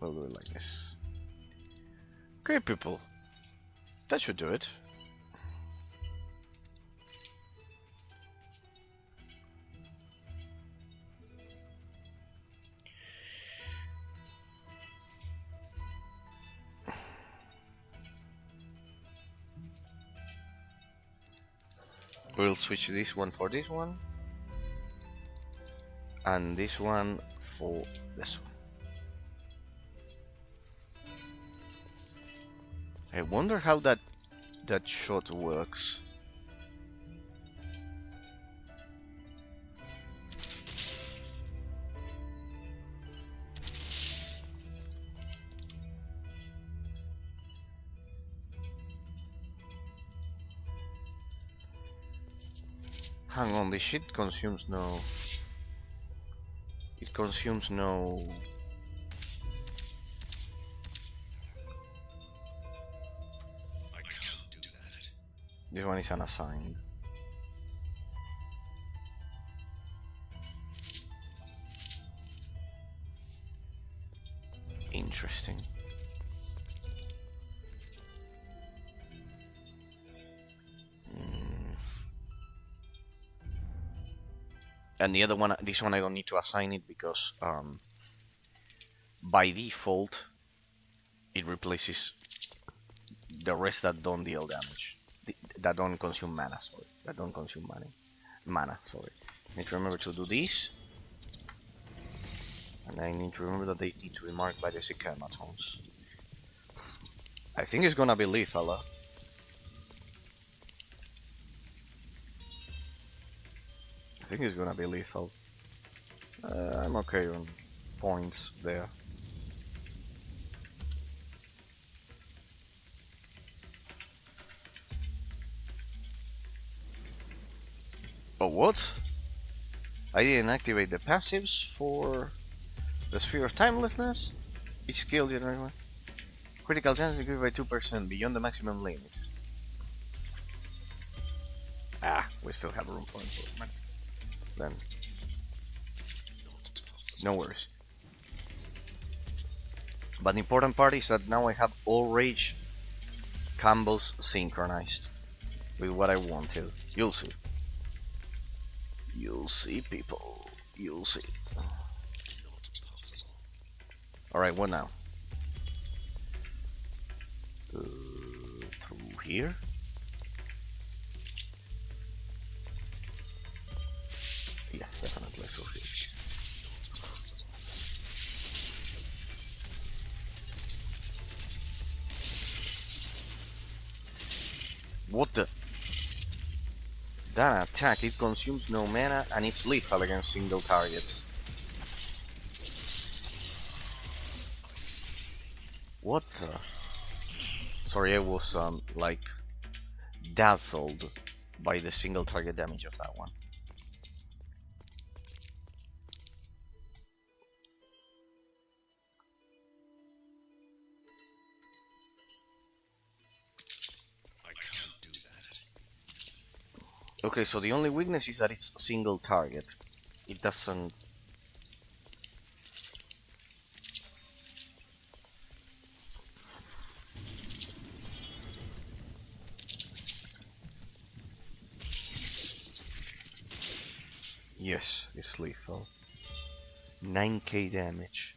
Speaker 1: We'll do it like this. Okay, people. That should do it. We'll switch this one for this one. And this one for this one. I wonder how that shot works. Hang on, this shit consumes no... It consumes no...
Speaker 3: I can't do that.
Speaker 1: This one is unassigned. Interesting. And the other one, this one I don't need to assign it because by default it replaces the rest that don't deal damage, that don't consume mana. Sorry, that don't consume mana. Sorry. I need to remember to do this, and I need to remember that they need to be marked by the Sikamatons. I think it's gonna be lethal. I think it's gonna be lethal. I'm okay on points there. Oh, what? I didn't activate the passives for the Sphere of Timelessness. Each skill generates one. Critical chance increased by 2% beyond the maximum limit. Ah, we still have room for improvement. Then, no worries. But the important part is that now I have all rage combos synchronized with what I want to. You'll see. You'll see, people. You'll see. Alright, what now? Through here? Yeah, definitely through here. What the? That attack, it consumes no mana and it's lethal against single targets. What the? Sorry, I was like dazzled by the single target damage of that one.
Speaker 3: I can't do that.
Speaker 1: Okay, so the only weakness is that it's a single target. It doesn't... Yes, it's lethal. 9k damage.